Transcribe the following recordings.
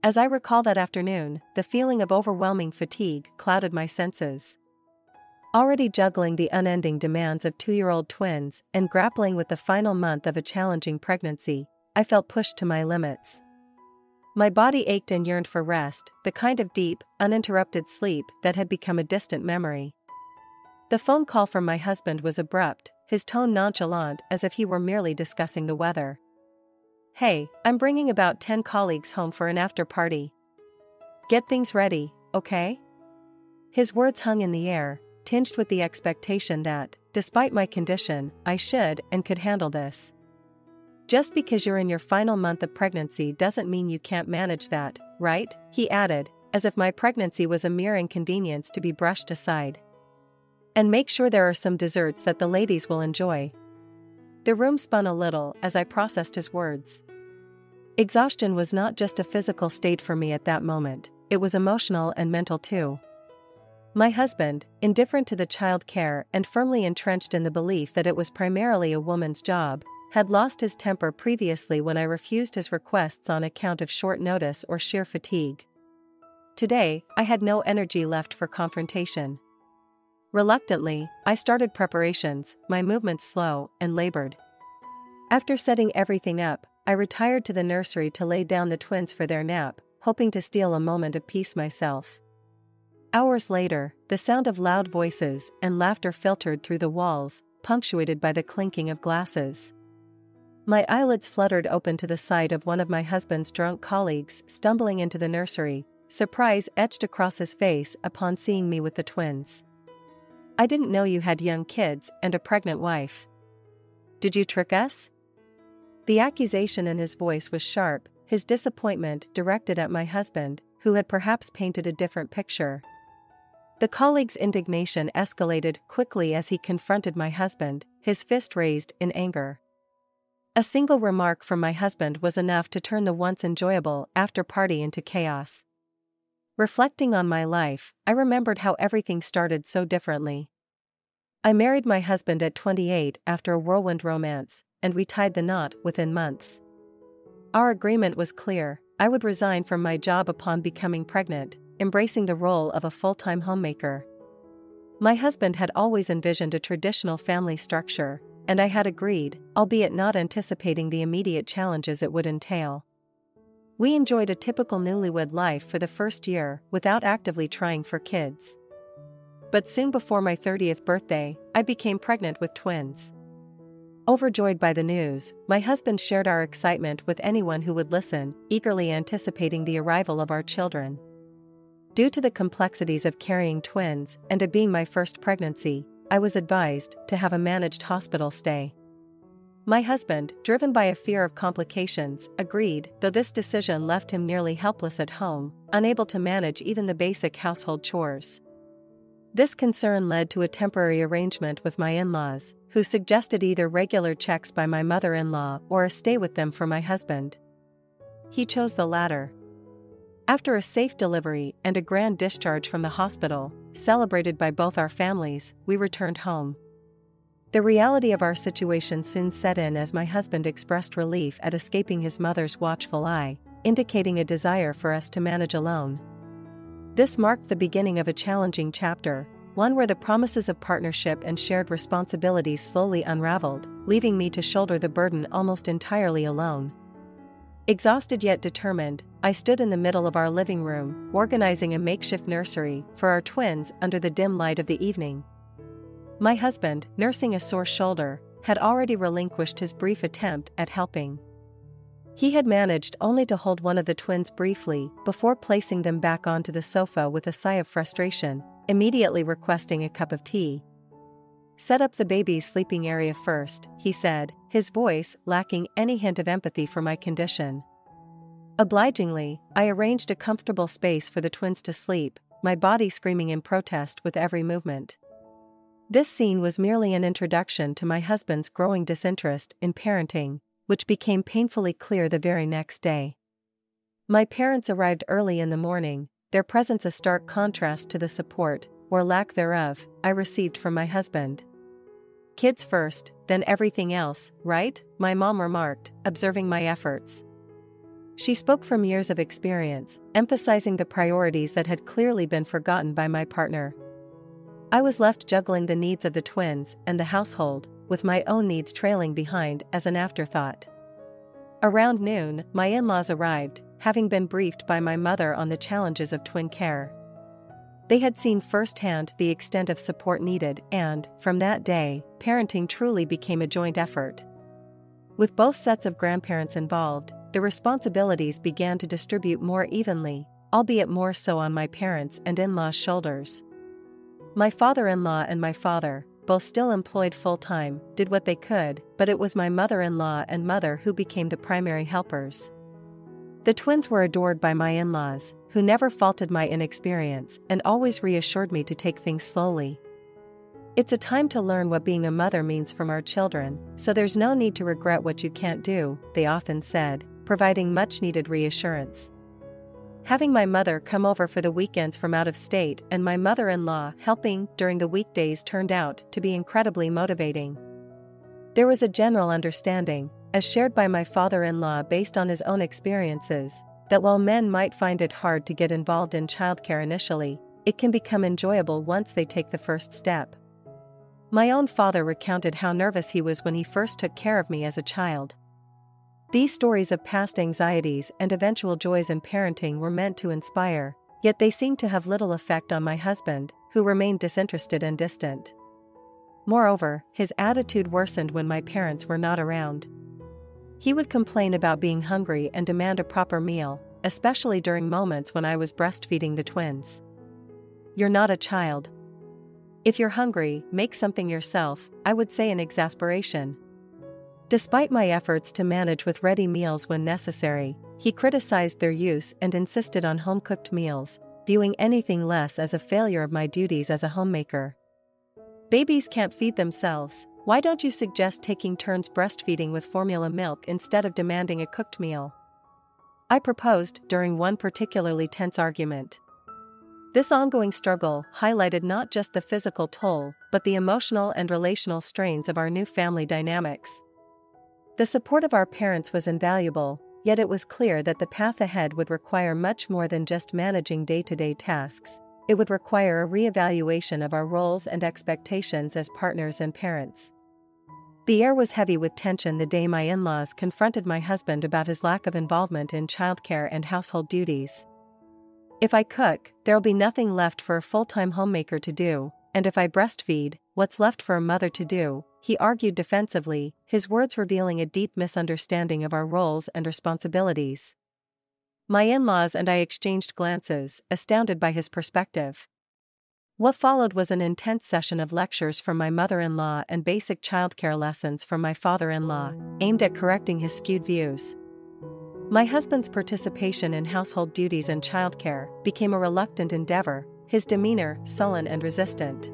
As I recall that afternoon, the feeling of overwhelming fatigue clouded my senses. Already juggling the unending demands of 2-year-old twins and grappling with the final month of a challenging pregnancy, I felt pushed to my limits. My body ached and yearned for rest, the kind of deep, uninterrupted sleep that had become a distant memory. The phone call from my husband was abrupt, his tone nonchalant as if he were merely discussing the weather. "Hey, I'm bringing about 10 colleagues home for an after-party. Get things ready, okay?" His words hung in the air, tinged with the expectation that, despite my condition, I should and could handle this. "Just because you're in your final month of pregnancy doesn't mean you can't manage that, right?" he added, as if my pregnancy was a mere inconvenience to be brushed aside. "And make sure there are some desserts that the ladies will enjoy." The room spun a little as I processed his words. Exhaustion was not just a physical state for me at that moment, it was emotional and mental too. My husband, indifferent to the child care and firmly entrenched in the belief that it was primarily a woman's job, had lost his temper previously when I refused his requests on account of short notice or sheer fatigue. Today, I had no energy left for confrontation. Reluctantly, I started preparations, my movements slow and labored. After setting everything up, I retired to the nursery to lay down the twins for their nap, hoping to steal a moment of peace myself. Hours later, the sound of loud voices and laughter filtered through the walls, punctuated by the clinking of glasses. My eyelids fluttered open to the sight of one of my husband's drunk colleagues stumbling into the nursery, surprise etched across his face upon seeing me with the twins. "I didn't know you had young kids and a pregnant wife. Did you trick us?" The accusation in his voice was sharp, his disappointment directed at my husband, who had perhaps painted a different picture. The colleague's indignation escalated quickly as he confronted my husband, his fist raised in anger. A single remark from my husband was enough to turn the once enjoyable after-party into chaos. Reflecting on my life, I remembered how everything started so differently. I married my husband at 28 after a whirlwind romance, and we tied the knot within months. Our agreement was clear: I would resign from my job upon becoming pregnant, embracing the role of a full-time homemaker. My husband had always envisioned a traditional family structure, and I had agreed, albeit not anticipating the immediate challenges it would entail. We enjoyed a typical newlywed life for the first year without actively trying for kids. But soon before my 30th birthday, I became pregnant with twins. Overjoyed by the news, my husband shared our excitement with anyone who would listen, eagerly anticipating the arrival of our children. Due to the complexities of carrying twins and it being my first pregnancy, I was advised to have a managed hospital stay. My husband, driven by a fear of complications, agreed, though this decision left him nearly helpless at home, unable to manage even the basic household chores. This concern led to a temporary arrangement with my in-laws, who suggested either regular checks by my mother-in-law or a stay with them for my husband. He chose the latter. After a safe delivery and a grand discharge from the hospital, celebrated by both our families, we returned home. The reality of our situation soon set in as my husband expressed relief at escaping his mother's watchful eye, indicating a desire for us to manage alone. This marked the beginning of a challenging chapter, one where the promises of partnership and shared responsibilities slowly unraveled, leaving me to shoulder the burden almost entirely alone. Exhausted yet determined, I stood in the middle of our living room, organizing a makeshift nursery for our twins under the dim light of the evening. My husband, nursing a sore shoulder, had already relinquished his brief attempt at helping. He had managed only to hold one of the twins briefly before placing them back onto the sofa with a sigh of frustration, immediately requesting a cup of tea. "Set up the baby's sleeping area first," he said, his voice lacking any hint of empathy for my condition. Obligingly, I arranged a comfortable space for the twins to sleep, my body screaming in protest with every movement. This scene was merely an introduction to my husband's growing disinterest in parenting, which became painfully clear the very next day. My parents arrived early in the morning, their presence a stark contrast to the support, or lack thereof, I received from my husband. "Kids first, then everything else, right?" my mom remarked, observing my efforts. She spoke from years of experience, emphasizing the priorities that had clearly been forgotten by my partner. I was left juggling the needs of the twins and the household, with my own needs trailing behind as an afterthought. Around noon, my in-laws arrived, having been briefed by my mother on the challenges of twin care. They had seen firsthand the extent of support needed and, from that day, parenting truly became a joint effort. With both sets of grandparents involved, the responsibilities began to distribute more evenly, albeit more so on my parents' and in-laws' shoulders. My father-in-law and my father, both still employed full-time, did what they could, but it was my mother-in-law and mother who became the primary helpers. The twins were adored by my in-laws, who never faulted my inexperience and always reassured me to take things slowly. "It's a time to learn what being a mother means from our children, so there's no need to regret what you can't do," they often said, providing much-needed reassurance. Having my mother come over for the weekends from out of state and my mother-in-law helping during the weekdays turned out to be incredibly motivating. There was a general understanding, as shared by my father-in-law based on his own experiences, that while men might find it hard to get involved in childcare initially, it can become enjoyable once they take the first step. My own father recounted how nervous he was when he first took care of me as a child. These stories of past anxieties and eventual joys in parenting were meant to inspire, yet they seemed to have little effect on my husband, who remained disinterested and distant. Moreover, his attitude worsened when my parents were not around. He would complain about being hungry and demand a proper meal, especially during moments when I was breastfeeding the twins. "You're not a child. If you're hungry, make something yourself," I would say in exasperation. Despite my efforts to manage with ready meals when necessary, he criticized their use and insisted on home-cooked meals, viewing anything less as a failure of my duties as a homemaker. "Babies can't feed themselves. Why don't you suggest taking turns breastfeeding with formula milk instead of demanding a cooked meal?" I proposed during one particularly tense argument. This ongoing struggle highlighted not just the physical toll, but the emotional and relational strains of our new family dynamics. The support of our parents was invaluable, yet it was clear that the path ahead would require much more than just managing day-to-day tasks. It would require a re-evaluation of our roles and expectations as partners and parents. The air was heavy with tension the day my in-laws confronted my husband about his lack of involvement in childcare and household duties. "If I cook, there'll be nothing left for a full-time homemaker to do, and if I breastfeed, what's left for a mother to do?" he argued defensively, his words revealing a deep misunderstanding of our roles and responsibilities. My in-laws and I exchanged glances, astounded by his perspective. What followed was an intense session of lectures from my mother-in-law and basic childcare lessons from my father-in-law, aimed at correcting his skewed views. My husband's participation in household duties and childcare became a reluctant endeavor, his demeanor sullen and resistant.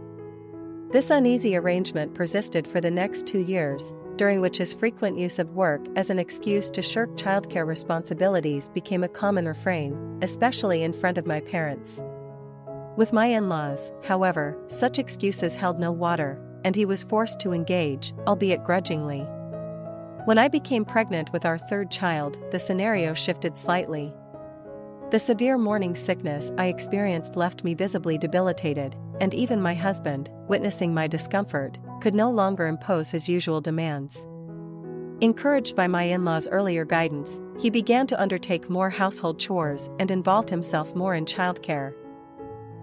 This uneasy arrangement persisted for the next 2 years, during which his frequent use of work as an excuse to shirk childcare responsibilities became a common refrain, especially in front of my parents. With my in-laws, however, such excuses held no water, and he was forced to engage, albeit grudgingly. When I became pregnant with our third child, the scenario shifted slightly. The severe morning sickness I experienced left me visibly debilitated, and even my husband, witnessing my discomfort, could no longer impose his usual demands. Encouraged by my in-laws' earlier guidance, he began to undertake more household chores and involved himself more in childcare.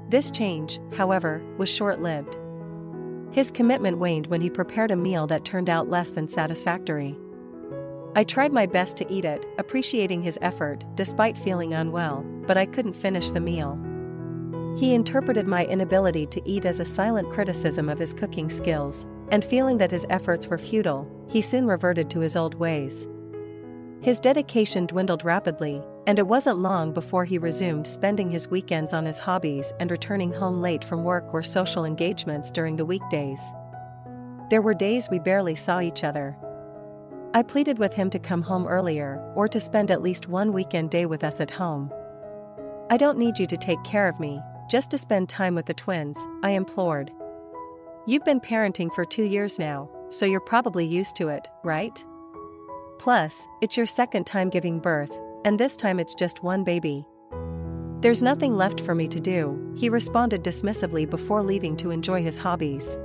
This change, however, was short-lived. His commitment waned when he prepared a meal that turned out less than satisfactory. I tried my best to eat it, appreciating his effort despite feeling unwell, but I couldn't finish the meal. He interpreted my inability to eat as a silent criticism of his cooking skills, and feeling that his efforts were futile, he soon reverted to his old ways. His dedication dwindled rapidly, and it wasn't long before he resumed spending his weekends on his hobbies and returning home late from work or social engagements during the weekdays. There were days we barely saw each other. I pleaded with him to come home earlier, or to spend at least one weekend day with us at home. "I don't need you to take care of me, just to spend time with the twins," I implored. "You've been parenting for 2 years now, so you're probably used to it, right? Plus, it's your second time giving birth, And this time it's just one baby. There's nothing left for me to do, he responded dismissively before leaving to enjoy his hobbies.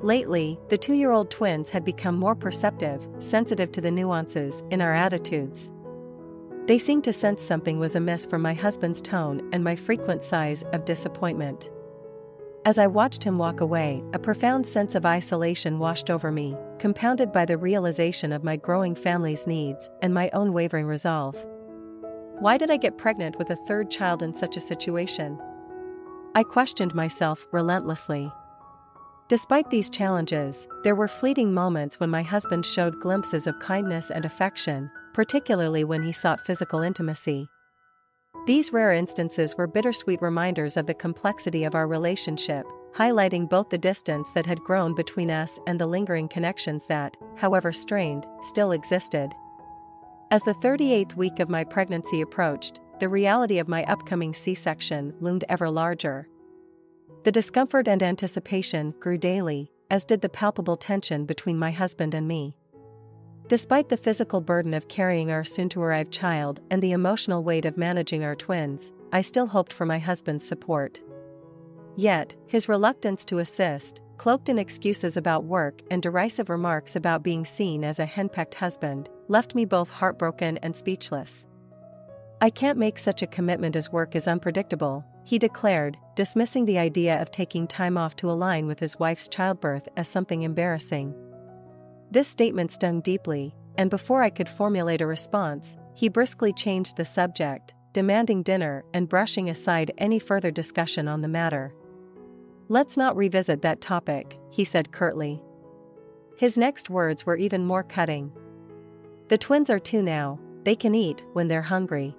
Lately, the 2-year-old twins had become more perceptive, sensitive to the nuances in our attitudes. They seemed to sense something was amiss from my husband's tone and my frequent sighs of disappointment. As I watched him walk away, a profound sense of isolation washed over me, compounded by the realization of my growing family's needs and my own wavering resolve. Why did I get pregnant with a third child in such a situation? I questioned myself relentlessly. Despite these challenges, there were fleeting moments when my husband showed glimpses of kindness and affection, particularly when he sought physical intimacy. These rare instances were bittersweet reminders of the complexity of our relationship, highlighting both the distance that had grown between us and the lingering connections that, however strained, still existed. As the 38th week of my pregnancy approached, the reality of my upcoming C-section loomed ever larger. The discomfort and anticipation grew daily, as did the palpable tension between my husband and me. Despite the physical burden of carrying our soon-to-arrive child and the emotional weight of managing our twins, I still hoped for my husband's support. Yet, his reluctance to assist, cloaked in excuses about work and derisive remarks about being seen as a henpecked husband, left me both heartbroken and speechless. "I can't make such a commitment as work is unpredictable," he declared, dismissing the idea of taking time off to align with his wife's childbirth as something embarrassing. This statement stung deeply, and before I could formulate a response, he briskly changed the subject, demanding dinner and brushing aside any further discussion on the matter. "Let's not revisit that topic," he said curtly. His next words were even more cutting. "The twins are 2 now, they can eat when they're hungry."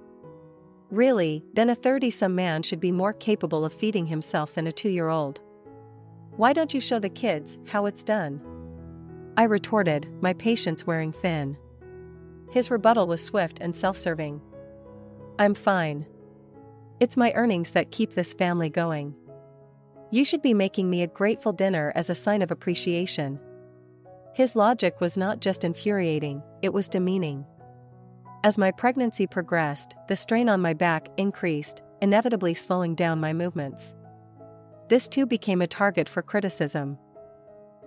Really, then a 30-some man should be more capable of feeding himself than a 2-year-old. "Why don't you show the kids how it's done?" I retorted, my patience wearing thin. His rebuttal was swift and self-serving. "I'm fine. It's my earnings that keep this family going. You should be making me a grateful dinner as a sign of appreciation." His logic was not just infuriating, it was demeaning. As my pregnancy progressed, the strain on my back increased, inevitably slowing down my movements. This too became a target for criticism.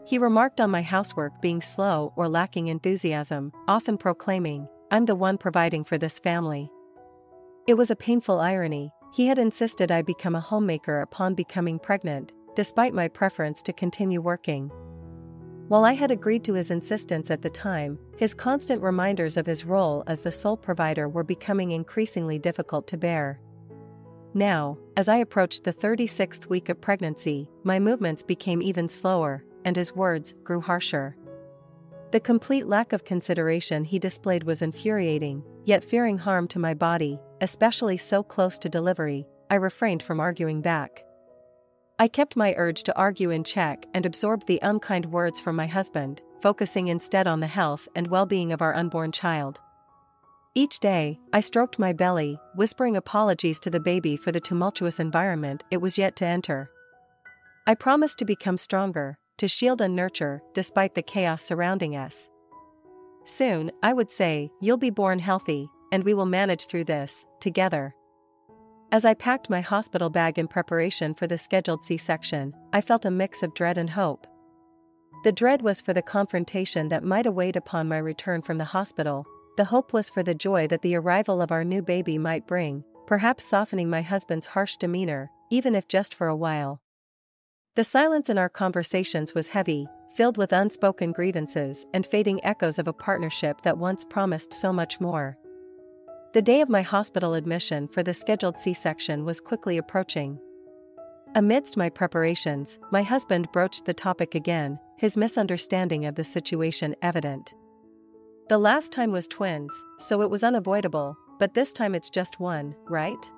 He remarked on my housework being slow or lacking enthusiasm, often proclaiming, "I'm the one providing for this family." It was a painful irony. He had insisted I become a homemaker upon becoming pregnant, despite my preference to continue working. While I had agreed to his insistence at the time, his constant reminders of his role as the sole provider were becoming increasingly difficult to bear. Now, as I approached the 36th week of pregnancy, my movements became even slower, and his words grew harsher. The complete lack of consideration he displayed was infuriating, yet fearing harm to my body, especially so close to delivery, I refrained from arguing back. I kept my urge to argue in check and absorbed the unkind words from my husband, focusing instead on the health and well-being of our unborn child. Each day, I stroked my belly, whispering apologies to the baby for the tumultuous environment it was yet to enter. I promised to become stronger, to shield and nurture, despite the chaos surrounding us. Soon, I would say, "You'll be born healthy, and we will manage through this, together." As I packed my hospital bag in preparation for the scheduled C-section, I felt a mix of dread and hope. The dread was for the confrontation that might await upon my return from the hospital. The hope was for the joy that the arrival of our new baby might bring, perhaps softening my husband's harsh demeanor, even if just for a while. The silence in our conversations was heavy, filled with unspoken grievances and fading echoes of a partnership that once promised so much more. The day of my hospital admission for the scheduled C-section was quickly approaching. Amidst my preparations, my husband broached the topic again, his misunderstanding of the situation evident. "The last time was twins, so it was unavoidable, but this time it's just one, right?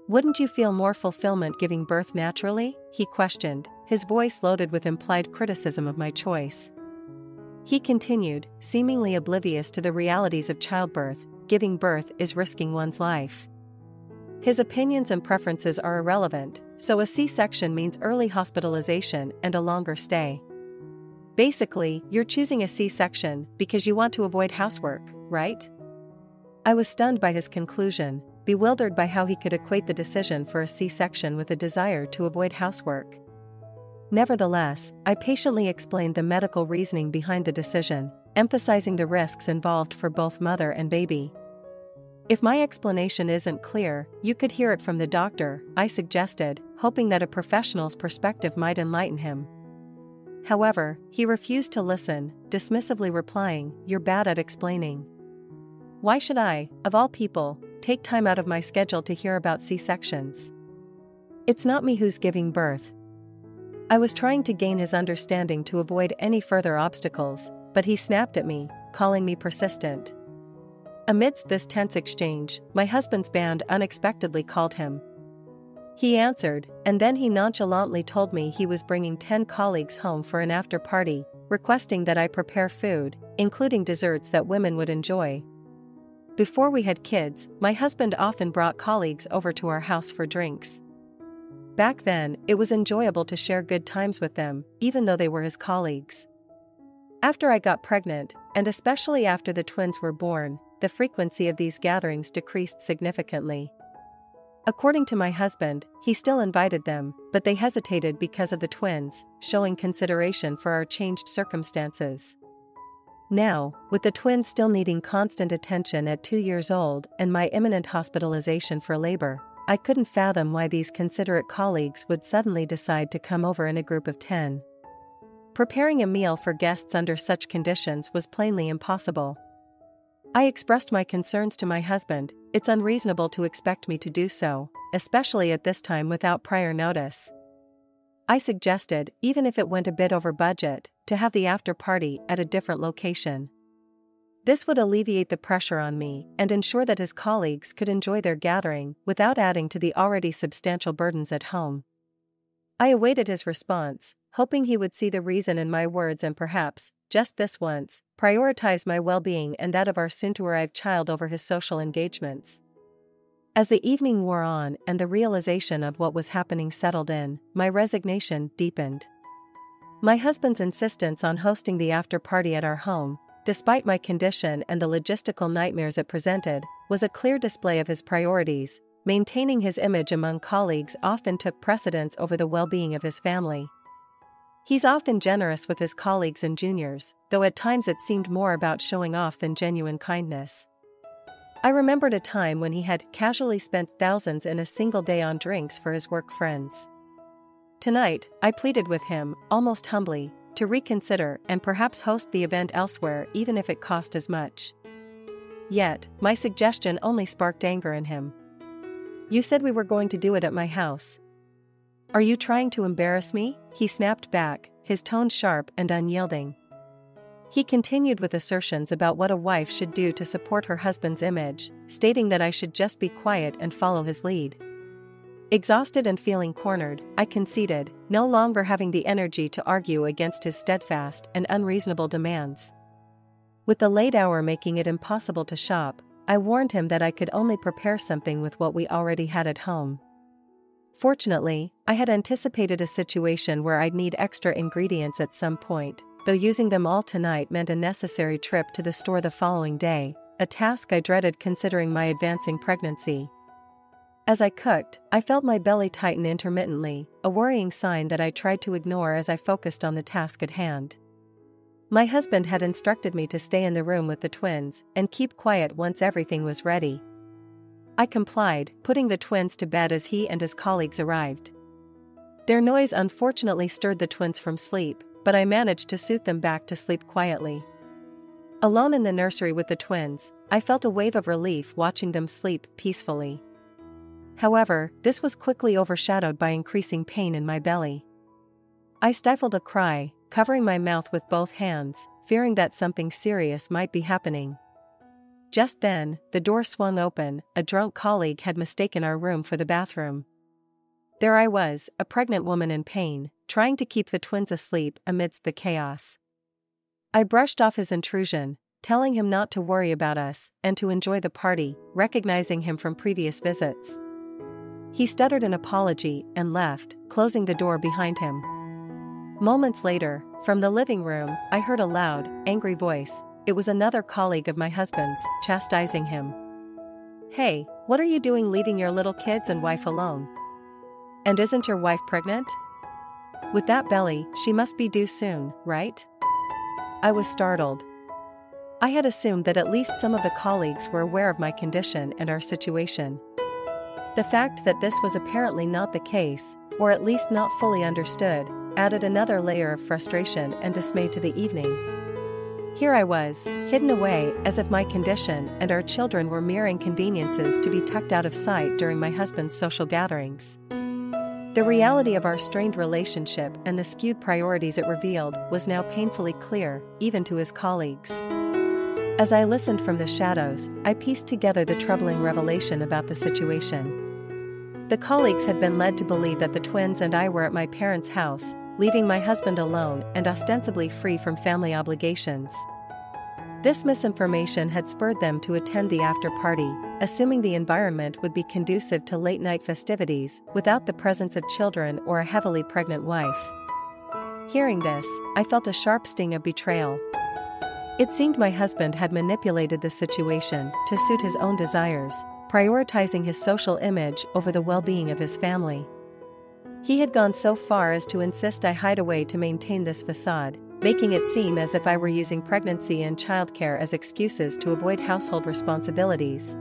Wouldn't you feel more fulfillment giving birth naturally?" he questioned, his voice loaded with implied criticism of my choice. He continued, seemingly oblivious to the realities of childbirth. "Giving birth is risking one's life. His opinions and preferences are irrelevant, so a C-section means early hospitalization and a longer stay. Basically, you're choosing a C-section because you want to avoid housework, right?" I was stunned by his conclusion, bewildered by how he could equate the decision for a C-section with a desire to avoid housework. Nevertheless, I patiently explained the medical reasoning behind the decision, emphasizing the risks involved for both mother and baby. "If my explanation isn't clear, you could hear it from the doctor," I suggested, hoping that a professional's perspective might enlighten him. However, he refused to listen, dismissively replying, "You're bad at explaining. Why should I, of all people, take time out of my schedule to hear about C-sections? It's not me who's giving birth." I was trying to gain his understanding to avoid any further obstacles, but he snapped at me, calling me persistent. Amidst this tense exchange, my husband's band unexpectedly called him. He answered, and then he nonchalantly told me he was bringing 10 colleagues home for an after-party, requesting that I prepare food, including desserts that women would enjoy. Before we had kids, my husband often brought colleagues over to our house for drinks. Back then, it was enjoyable to share good times with them, even though they were his colleagues. After I got pregnant, and especially after the twins were born, the frequency of these gatherings decreased significantly. According to my husband, he still invited them, but they hesitated because of the twins, showing consideration for our changed circumstances. Now, with the twins still needing constant attention at 2 years old and my imminent hospitalization for labor, I couldn't fathom why these considerate colleagues would suddenly decide to come over in a group of 10. Preparing a meal for guests under such conditions was plainly impossible. I expressed my concerns to my husband. "It's unreasonable to expect me to do so, especially at this time without prior notice." I suggested, even if it went a bit over budget, to have the after-party at a different location. This would alleviate the pressure on me and ensure that his colleagues could enjoy their gathering without adding to the already substantial burdens at home. I awaited his response, hoping he would see the reason in my words and perhaps, just this once, prioritize my well-being and that of our soon-to-arrive child over his social engagements. As the evening wore on and the realization of what was happening settled in, my resignation deepened. My husband's insistence on hosting the after-party at our home, despite my condition and the logistical nightmares it presented, was a clear display of his priorities. Maintaining his image among colleagues often took precedence over the well-being of his family. He's often generous with his colleagues and juniors, though at times it seemed more about showing off than genuine kindness. I remembered a time when he had casually spent thousands in a single day on drinks for his work friends. Tonight, I pleaded with him, almost humbly, to reconsider and perhaps host the event elsewhere even if it cost as much. Yet, my suggestion only sparked anger in him. "You said we were going to do it at my house. Are you trying to embarrass me?" he snapped back, his tone sharp and unyielding. He continued with assertions about what a wife should do to support her husband's image, stating that I should just be quiet and follow his lead. Exhausted and feeling cornered, I conceded, no longer having the energy to argue against his steadfast and unreasonable demands. With the late hour making it impossible to shop, I warned him that I could only prepare something with what we already had at home. Fortunately, I had anticipated a situation where I'd need extra ingredients at some point, though using them all tonight meant a necessary trip to the store the following day, a task I dreaded considering my advancing pregnancy. As I cooked, I felt my belly tighten intermittently, a worrying sign that I tried to ignore as I focused on the task at hand. My husband had instructed me to stay in the room with the twins and keep quiet once everything was ready. I complied, putting the twins to bed as he and his colleagues arrived. Their noise unfortunately stirred the twins from sleep, but I managed to soothe them back to sleep quietly. Alone in the nursery with the twins, I felt a wave of relief watching them sleep peacefully. However, this was quickly overshadowed by increasing pain in my belly. I stifled a cry, covering my mouth with both hands, fearing that something serious might be happening. Just then, the door swung open. A drunk colleague had mistaken our room for the bathroom. There I was, a pregnant woman in pain, trying to keep the twins asleep amidst the chaos. I brushed off his intrusion, telling him not to worry about us and to enjoy the party, recognizing him from previous visits. He stuttered an apology and left, closing the door behind him. Moments later, from the living room, I heard a loud, angry voice. It was another colleague of my husband's, chastising him. "Hey, what are you doing leaving your little kids and wife alone? And isn't your wife pregnant? With that belly, she must be due soon, right?" I was startled. I had assumed that at least some of the colleagues were aware of my condition and our situation. The fact that this was apparently not the case, or at least not fully understood, added another layer of frustration and dismay to the evening. Here I was, hidden away as if my condition and our children were mere inconveniences to be tucked out of sight during my husband's social gatherings. The reality of our strained relationship and the skewed priorities it revealed was now painfully clear, even to his colleagues. As I listened from the shadows, I pieced together the troubling revelation about the situation. The colleagues had been led to believe that the twins and I were at my parents' house, leaving my husband alone and ostensibly free from family obligations. This misinformation had spurred them to attend the after-party, assuming the environment would be conducive to late-night festivities without the presence of children or a heavily pregnant wife. Hearing this, I felt a sharp sting of betrayal. It seemed my husband had manipulated the situation to suit his own desires, prioritizing his social image over the well-being of his family. He had gone so far as to insist I hide away to maintain this facade, making it seem as if I were using pregnancy and childcare as excuses to avoid household responsibilities.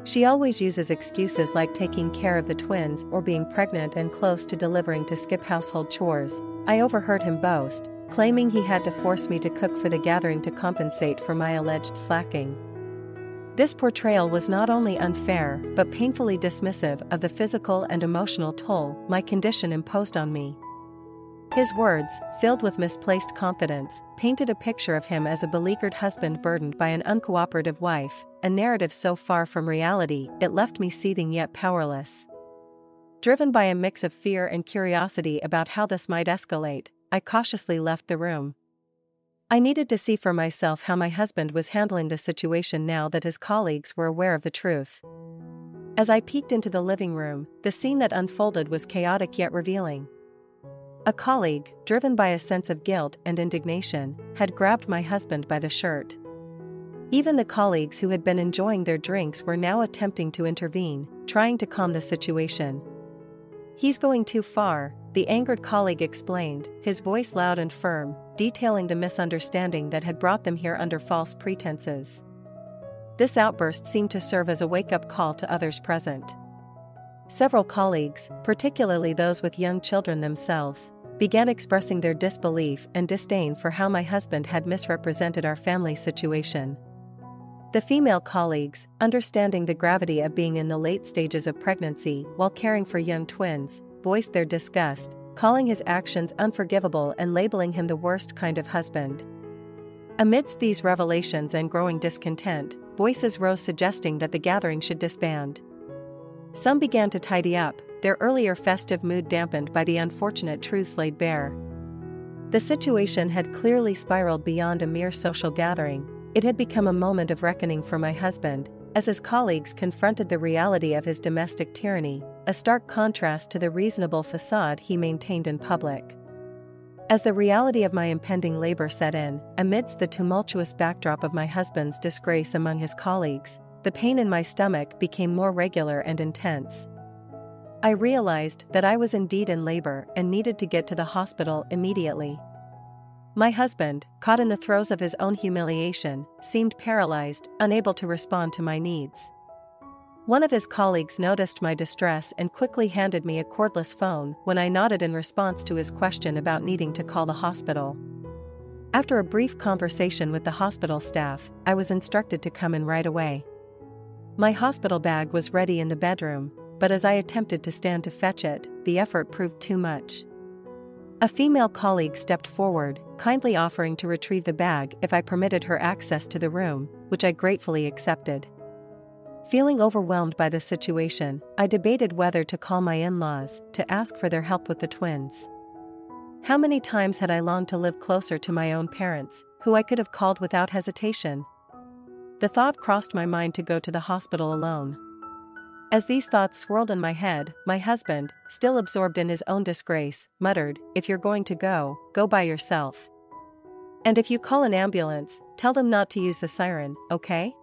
She always uses excuses like taking care of the twins or being pregnant and close to delivering to skip household chores, I overheard him boast, claiming he had to force me to cook for the gathering to compensate for my alleged slacking. This portrayal was not only unfair but painfully dismissive of the physical and emotional toll my condition imposed on me. His words, filled with misplaced confidence, painted a picture of him as a beleaguered husband burdened by an uncooperative wife, a narrative so far from reality it left me seething yet powerless. Driven by a mix of fear and curiosity about how this might escalate, I cautiously left the room. I needed to see for myself how my husband was handling the situation now that his colleagues were aware of the truth. As I peeked into the living room, the scene that unfolded was chaotic yet revealing. A colleague, driven by a sense of guilt and indignation, had grabbed my husband by the shirt. Even the colleagues who had been enjoying their drinks were now attempting to intervene, trying to calm the situation. "He's going too far," the angered colleague explained, his voice loud and firm, detailing the misunderstanding that had brought them here under false pretenses. This outburst seemed to serve as a wake-up call to others present. Several colleagues, particularly those with young children themselves, began expressing their disbelief and disdain for how my husband had misrepresented our family situation. The female colleagues, understanding the gravity of being in the late stages of pregnancy while caring for young twins, voiced their disgust, calling his actions unforgivable and labeling him the worst kind of husband. Amidst these revelations and growing discontent, voices rose suggesting that the gathering should disband. Some began to tidy up, their earlier festive mood dampened by the unfortunate truths laid bare. The situation had clearly spiraled beyond a mere social gathering. It had become a moment of reckoning for my husband, as his colleagues confronted the reality of his domestic tyranny, a stark contrast to the reasonable facade he maintained in public. As the reality of my impending labor set in, amidst the tumultuous backdrop of my husband's disgrace among his colleagues, the pain in my stomach became more regular and intense. I realized that I was indeed in labor and needed to get to the hospital immediately. My husband, caught in the throes of his own humiliation, seemed paralyzed, unable to respond to my needs. One of his colleagues noticed my distress and quickly handed me a cordless phone when I nodded in response to his question about needing to call the hospital. After a brief conversation with the hospital staff, I was instructed to come in right away. My hospital bag was ready in the bedroom, but as I attempted to stand to fetch it, the effort proved too much. A female colleague stepped forward, kindly offering to retrieve the bag if I permitted her access to the room, which I gratefully accepted. Feeling overwhelmed by the situation, I debated whether to call my in-laws to ask for their help with the twins. How many times had I longed to live closer to my own parents, who I could have called without hesitation? The thought crossed my mind to go to the hospital alone. As these thoughts swirled in my head, my husband, still absorbed in his own disgrace, muttered, "If you're going to go, go by yourself. And if you call an ambulance, tell them not to use the siren, okay?"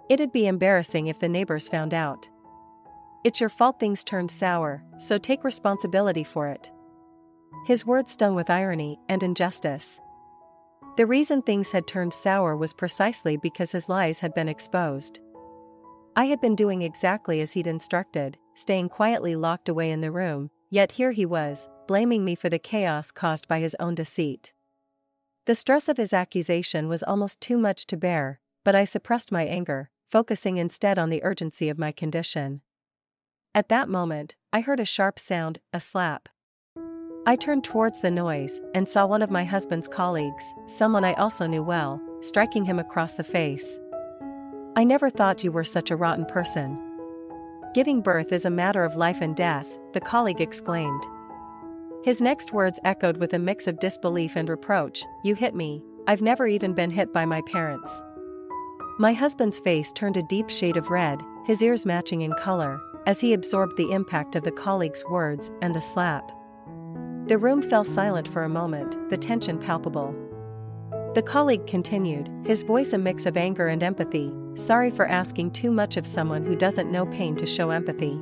It'd be embarrassing if the neighbors found out. It's your fault things turned sour, so take responsibility for it. His words stung with irony and injustice. The reason things had turned sour was precisely because his lies had been exposed. I had been doing exactly as he'd instructed, staying quietly locked away in the room, yet here he was, blaming me for the chaos caused by his own deceit. The stress of his accusation was almost too much to bear, but I suppressed my anger, focusing instead on the urgency of my condition. At that moment, I heard a sharp sound, a slap. I turned towards the noise and saw one of my husband's colleagues, someone I also knew well, striking him across the face. "I never thought you were such a rotten person. Giving birth is a matter of life and death," the colleague exclaimed. His next words echoed with a mix of disbelief and reproach. "You hit me. I've never even been hit by my parents." My husband's face turned a deep shade of red, his ears matching in color, as he absorbed the impact of the colleague's words and the slap. The room fell silent for a moment, the tension palpable. The colleague continued, his voice a mix of anger and empathy. "Sorry for asking too much of someone who doesn't know pain to show empathy.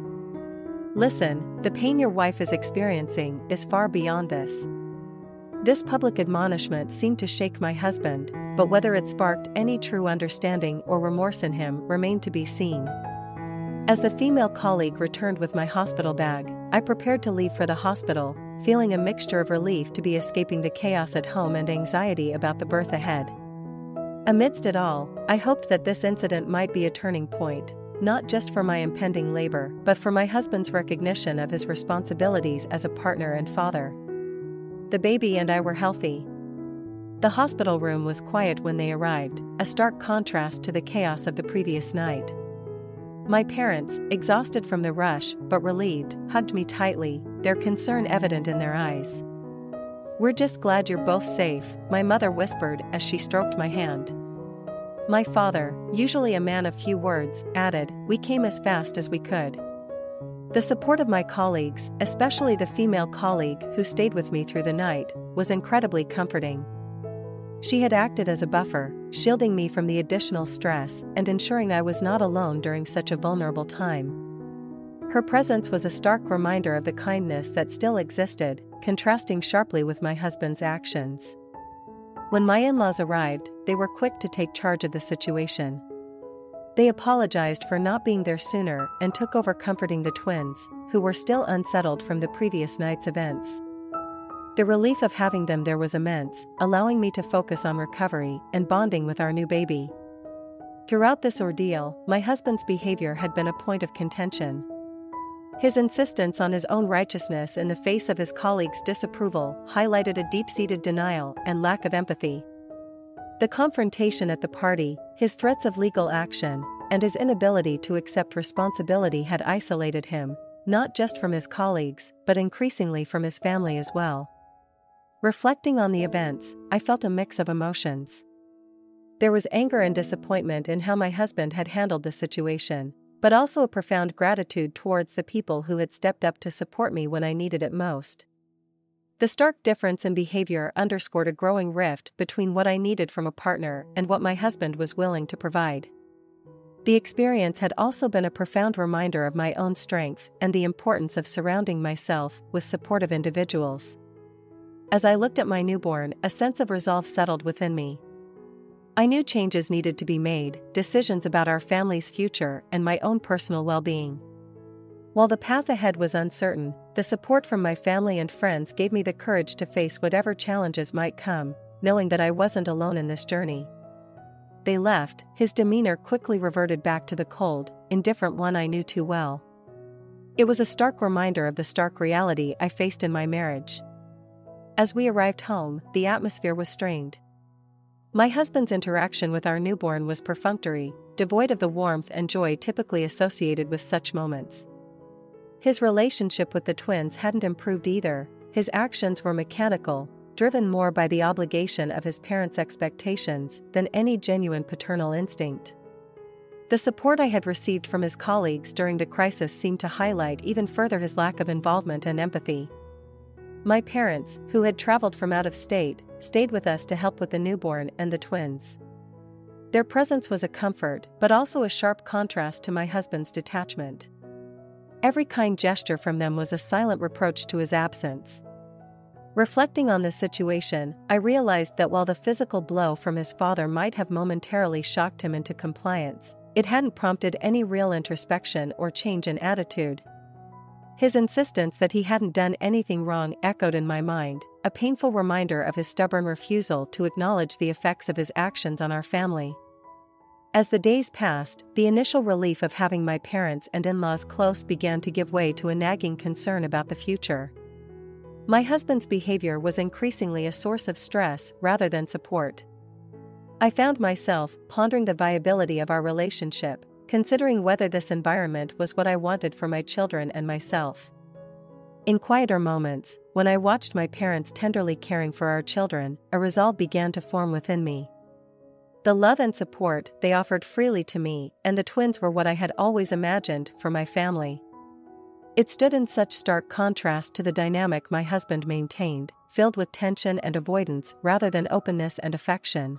Listen, the pain your wife is experiencing is far beyond this." This public admonishment seemed to shake my husband, but whether it sparked any true understanding or remorse in him remained to be seen. As the female colleague returned with my hospital bag, I prepared to leave for the hospital, feeling a mixture of relief to be escaping the chaos at home and anxiety about the birth ahead. Amidst it all, I hoped that this incident might be a turning point, not just for my impending labor, but for my husband's recognition of his responsibilities as a partner and father. The baby and I were healthy. The hospital room was quiet when they arrived, a stark contrast to the chaos of the previous night. My parents, exhausted from the rush but relieved, hugged me tightly, their concern evident in their eyes. "We're just glad you're both safe," my mother whispered as she stroked my hand. My father, usually a man of few words, added, "We came as fast as we could." The support of my colleagues, especially the female colleague who stayed with me through the night, was incredibly comforting. She had acted as a buffer, shielding me from the additional stress and ensuring I was not alone during such a vulnerable time. Her presence was a stark reminder of the kindness that still existed, contrasting sharply with my husband's actions. When my in-laws arrived, they were quick to take charge of the situation. They apologized for not being there sooner and took over comforting the twins, who were still unsettled from the previous night's events. The relief of having them there was immense, allowing me to focus on recovery and bonding with our new baby. Throughout this ordeal, my husband's behavior had been a point of contention. His insistence on his own righteousness in the face of his colleagues' disapproval highlighted a deep-seated denial and lack of empathy. The confrontation at the party, his threats of legal action, and his inability to accept responsibility had isolated him, not just from his colleagues, but increasingly from his family as well. Reflecting on the events, I felt a mix of emotions. There was anger and disappointment in how my husband had handled the situation, but also a profound gratitude towards the people who had stepped up to support me when I needed it most. The stark difference in behavior underscored a growing rift between what I needed from a partner and what my husband was willing to provide. The experience had also been a profound reminder of my own strength and the importance of surrounding myself with supportive individuals. As I looked at my newborn, a sense of resolve settled within me. I knew changes needed to be made, decisions about our family's future and my own personal well-being. While the path ahead was uncertain, the support from my family and friends gave me the courage to face whatever challenges might come, knowing that I wasn't alone in this journey. They left, his demeanor quickly reverted back to the cold, indifferent one I knew too well. It was a stark reminder of the stark reality I faced in my marriage. As we arrived home, the atmosphere was strained. My husband's interaction with our newborn was perfunctory, devoid of the warmth and joy typically associated with such moments. His relationship with the twins hadn't improved either, his actions were mechanical, driven more by the obligation of his parents' expectations than any genuine paternal instinct. The support I had received from his colleagues during the crisis seemed to highlight even further his lack of involvement and empathy. My parents, who had traveled from out of state, stayed with us to help with the newborn and the twins. Their presence was a comfort, but also a sharp contrast to my husband's detachment. Every kind gesture from them was a silent reproach to his absence. Reflecting on this situation, I realized that while the physical blow from his father might have momentarily shocked him into compliance, it hadn't prompted any real introspection or change in attitude. His insistence that he hadn't done anything wrong echoed in my mind, a painful reminder of his stubborn refusal to acknowledge the effects of his actions on our family. As the days passed, the initial relief of having my parents and in-laws close began to give way to a nagging concern about the future. My husband's behavior was increasingly a source of stress rather than support. I found myself pondering the viability of our relationship, considering whether this environment was what I wanted for my children and myself. In quieter moments, when I watched my parents tenderly caring for our children, a resolve began to form within me. The love and support they offered freely to me and the twins were what I had always imagined for my family. It stood in such stark contrast to the dynamic my husband maintained, filled with tension and avoidance rather than openness and affection.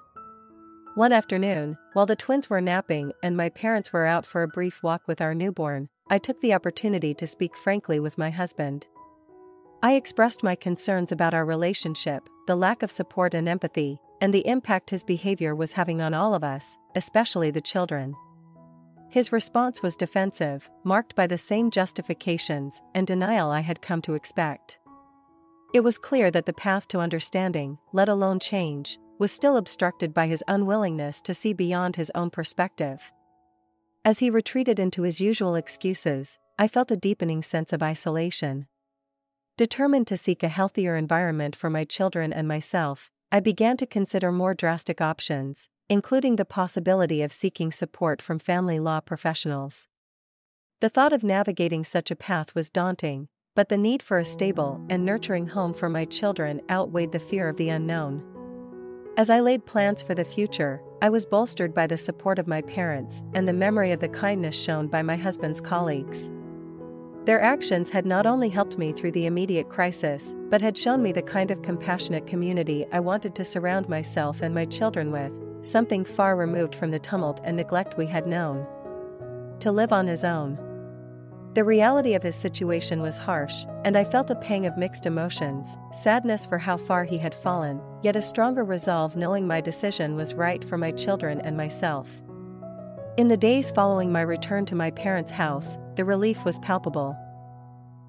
One afternoon, while the twins were napping and my parents were out for a brief walk with our newborn, I took the opportunity to speak frankly with my husband. I expressed my concerns about our relationship, the lack of support and empathy, and the impact his behavior was having on all of us, especially the children. His response was defensive, marked by the same justifications and denial I had come to expect. It was clear that the path to understanding, let alone change, was still obstructed by his unwillingness to see beyond his own perspective. As he retreated into his usual excuses, I felt a deepening sense of isolation. Determined to seek a healthier environment for my children and myself, I began to consider more drastic options, including the possibility of seeking support from family law professionals. The thought of navigating such a path was daunting, but the need for a stable and nurturing home for my children outweighed the fear of the unknown. As I laid plans for the future, I was bolstered by the support of my parents and the memory of the kindness shown by my husband's colleagues. Their actions had not only helped me through the immediate crisis, but had shown me the kind of compassionate community I wanted to surround myself and my children with, something far removed from the tumult and neglect we had known. To live on his own. The reality of his situation was harsh, and I felt a pang of mixed emotions, sadness for how far he had fallen, yet a stronger resolve knowing my decision was right for my children and myself. In the days following my return to my parents' house, the relief was palpable.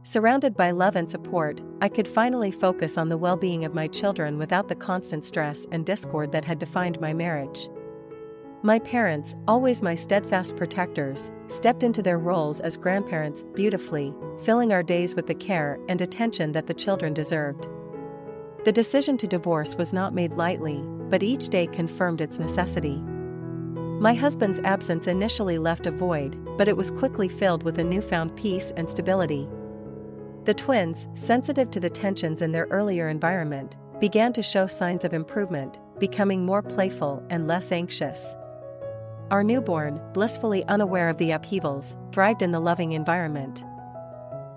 Surrounded by love and support, I could finally focus on the well-being of my children without the constant stress and discord that had defined my marriage. My parents, always my steadfast protectors, stepped into their roles as grandparents beautifully, filling our days with the care and attention that the children deserved. The decision to divorce was not made lightly, but each day confirmed its necessity. My husband's absence initially left a void, but it was quickly filled with a newfound peace and stability. The twins, sensitive to the tensions in their earlier environment, began to show signs of improvement, becoming more playful and less anxious. Our newborn, blissfully unaware of the upheavals, thrived in the loving environment.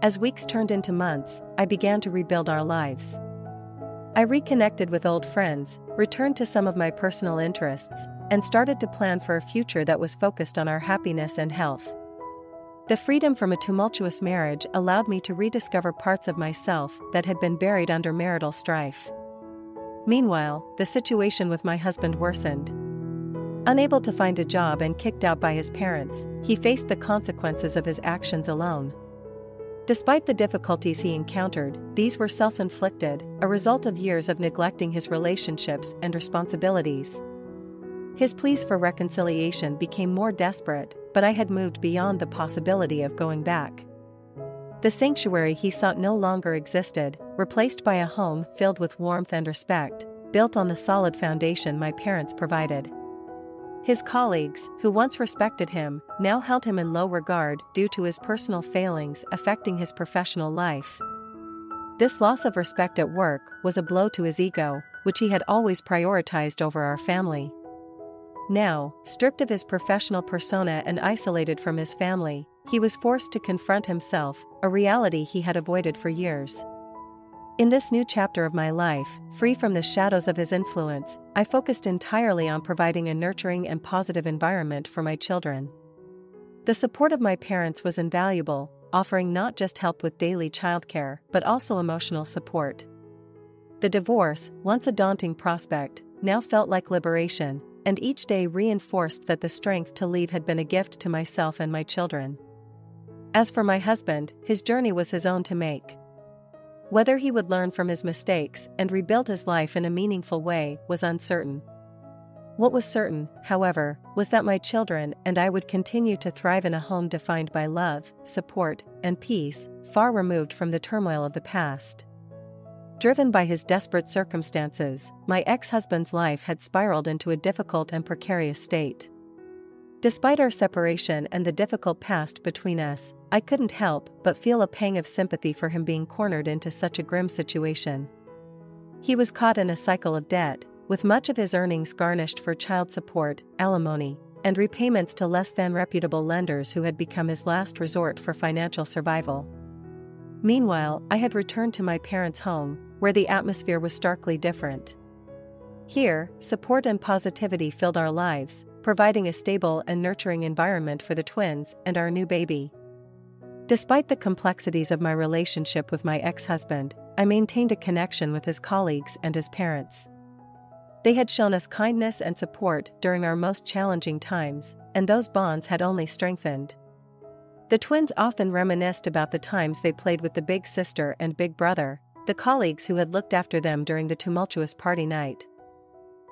As weeks turned into months, I began to rebuild our lives. I reconnected with old friends, returned to some of my personal interests, and started to plan for a future that was focused on our happiness and health. The freedom from a tumultuous marriage allowed me to rediscover parts of myself that had been buried under marital strife. Meanwhile, the situation with my husband worsened. Unable to find a job and kicked out by his parents, he faced the consequences of his actions alone. Despite the difficulties he encountered, these were self-inflicted, a result of years of neglecting his relationships and responsibilities. His pleas for reconciliation became more desperate, but I had moved beyond the possibility of going back. The sanctuary he sought no longer existed, replaced by a home filled with warmth and respect, built on the solid foundation my parents provided. His colleagues, who once respected him, now held him in low regard due to his personal failings affecting his professional life. This loss of respect at work was a blow to his ego, which he had always prioritized over our family. Now, stripped of his professional persona and isolated from his family, he was forced to confront himself, a reality he had avoided for years. In this new chapter of my life, free from the shadows of his influence, I focused entirely on providing a nurturing and positive environment for my children. The support of my parents was invaluable, offering not just help with daily childcare, but also emotional support. The divorce, once a daunting prospect, now felt like liberation, and each day reinforced that the strength to leave had been a gift to myself and my children. As for my husband, his journey was his own to make. Whether he would learn from his mistakes and rebuild his life in a meaningful way was uncertain. What was certain, however, was that my children and I would continue to thrive in a home defined by love, support, and peace, far removed from the turmoil of the past. Driven by his desperate circumstances, my ex-husband's life had spiraled into a difficult and precarious state. Despite our separation and the difficult past between us, I couldn't help but feel a pang of sympathy for him being cornered into such a grim situation. He was caught in a cycle of debt, with much of his earnings garnished for child support, alimony, and repayments to less than reputable lenders who had become his last resort for financial survival. Meanwhile, I had returned to my parents' home, where the atmosphere was starkly different. Here, support and positivity filled our lives, providing a stable and nurturing environment for the twins and our new baby. Despite the complexities of my relationship with my ex-husband, I maintained a connection with his colleagues and his parents. They had shown us kindness and support during our most challenging times, and those bonds had only strengthened. The twins often reminisced about the times they played with the big sister and big brother, the colleagues who had looked after them during the tumultuous party night.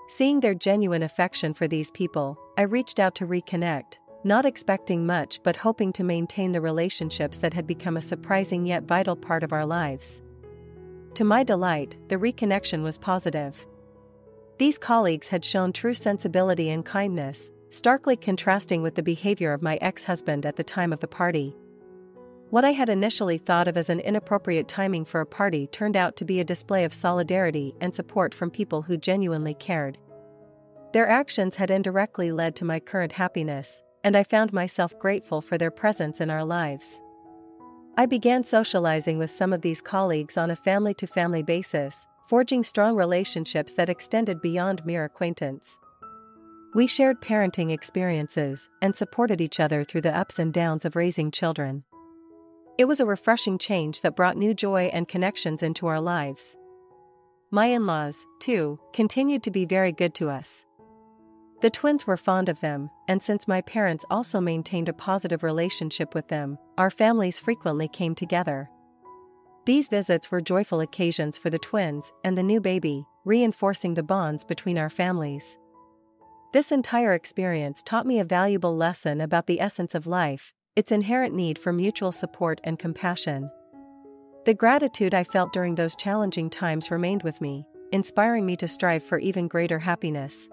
Seeing their genuine affection for these people, I reached out to reconnect, not expecting much but hoping to maintain the relationships that had become a surprising yet vital part of our lives. To my delight, the reconnection was positive. These colleagues had shown true sensibility and kindness, starkly contrasting with the behavior of my ex-husband at the time of the party. What I had initially thought of as an inappropriate timing for a party turned out to be a display of solidarity and support from people who genuinely cared. Their actions had indirectly led to my current happiness, and I found myself grateful for their presence in our lives. I began socializing with some of these colleagues on a family-to-family basis, forging strong relationships that extended beyond mere acquaintance. We shared parenting experiences and supported each other through the ups and downs of raising children. It was a refreshing change that brought new joy and connections into our lives. My in-laws, too, continued to be very good to us. The twins were fond of them, and since my parents also maintained a positive relationship with them, our families frequently came together. These visits were joyful occasions for the twins and the new baby, reinforcing the bonds between our families. This entire experience taught me a valuable lesson about the essence of life, its inherent need for mutual support and compassion. The gratitude I felt during those challenging times remained with me, inspiring me to strive for even greater happiness.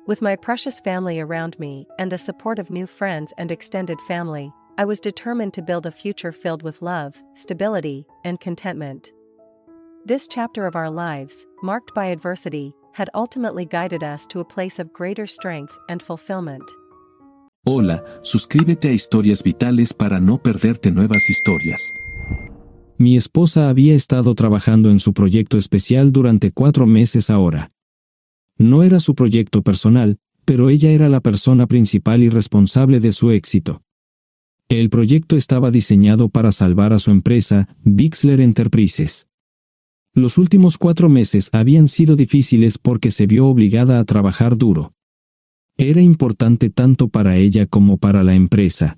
With my precious family around me and the support of new friends and extended family, I was determined to build a future filled with love, stability, and contentment. This chapter of our lives, marked by adversity, had ultimately guided us to a place of greater strength and fulfillment. Hola, suscríbete a Historias Vitales para no perderte nuevas historias. Mi esposa había estado trabajando en su proyecto especial durante 4 meses ahora. No era su proyecto personal, pero ella era la persona principal y responsable de su éxito. El proyecto estaba diseñado para salvar a su empresa, Bixler Enterprises. Los últimos 4 meses habían sido difíciles porque se vio obligada a trabajar duro. Era importante tanto para ella como para la empresa.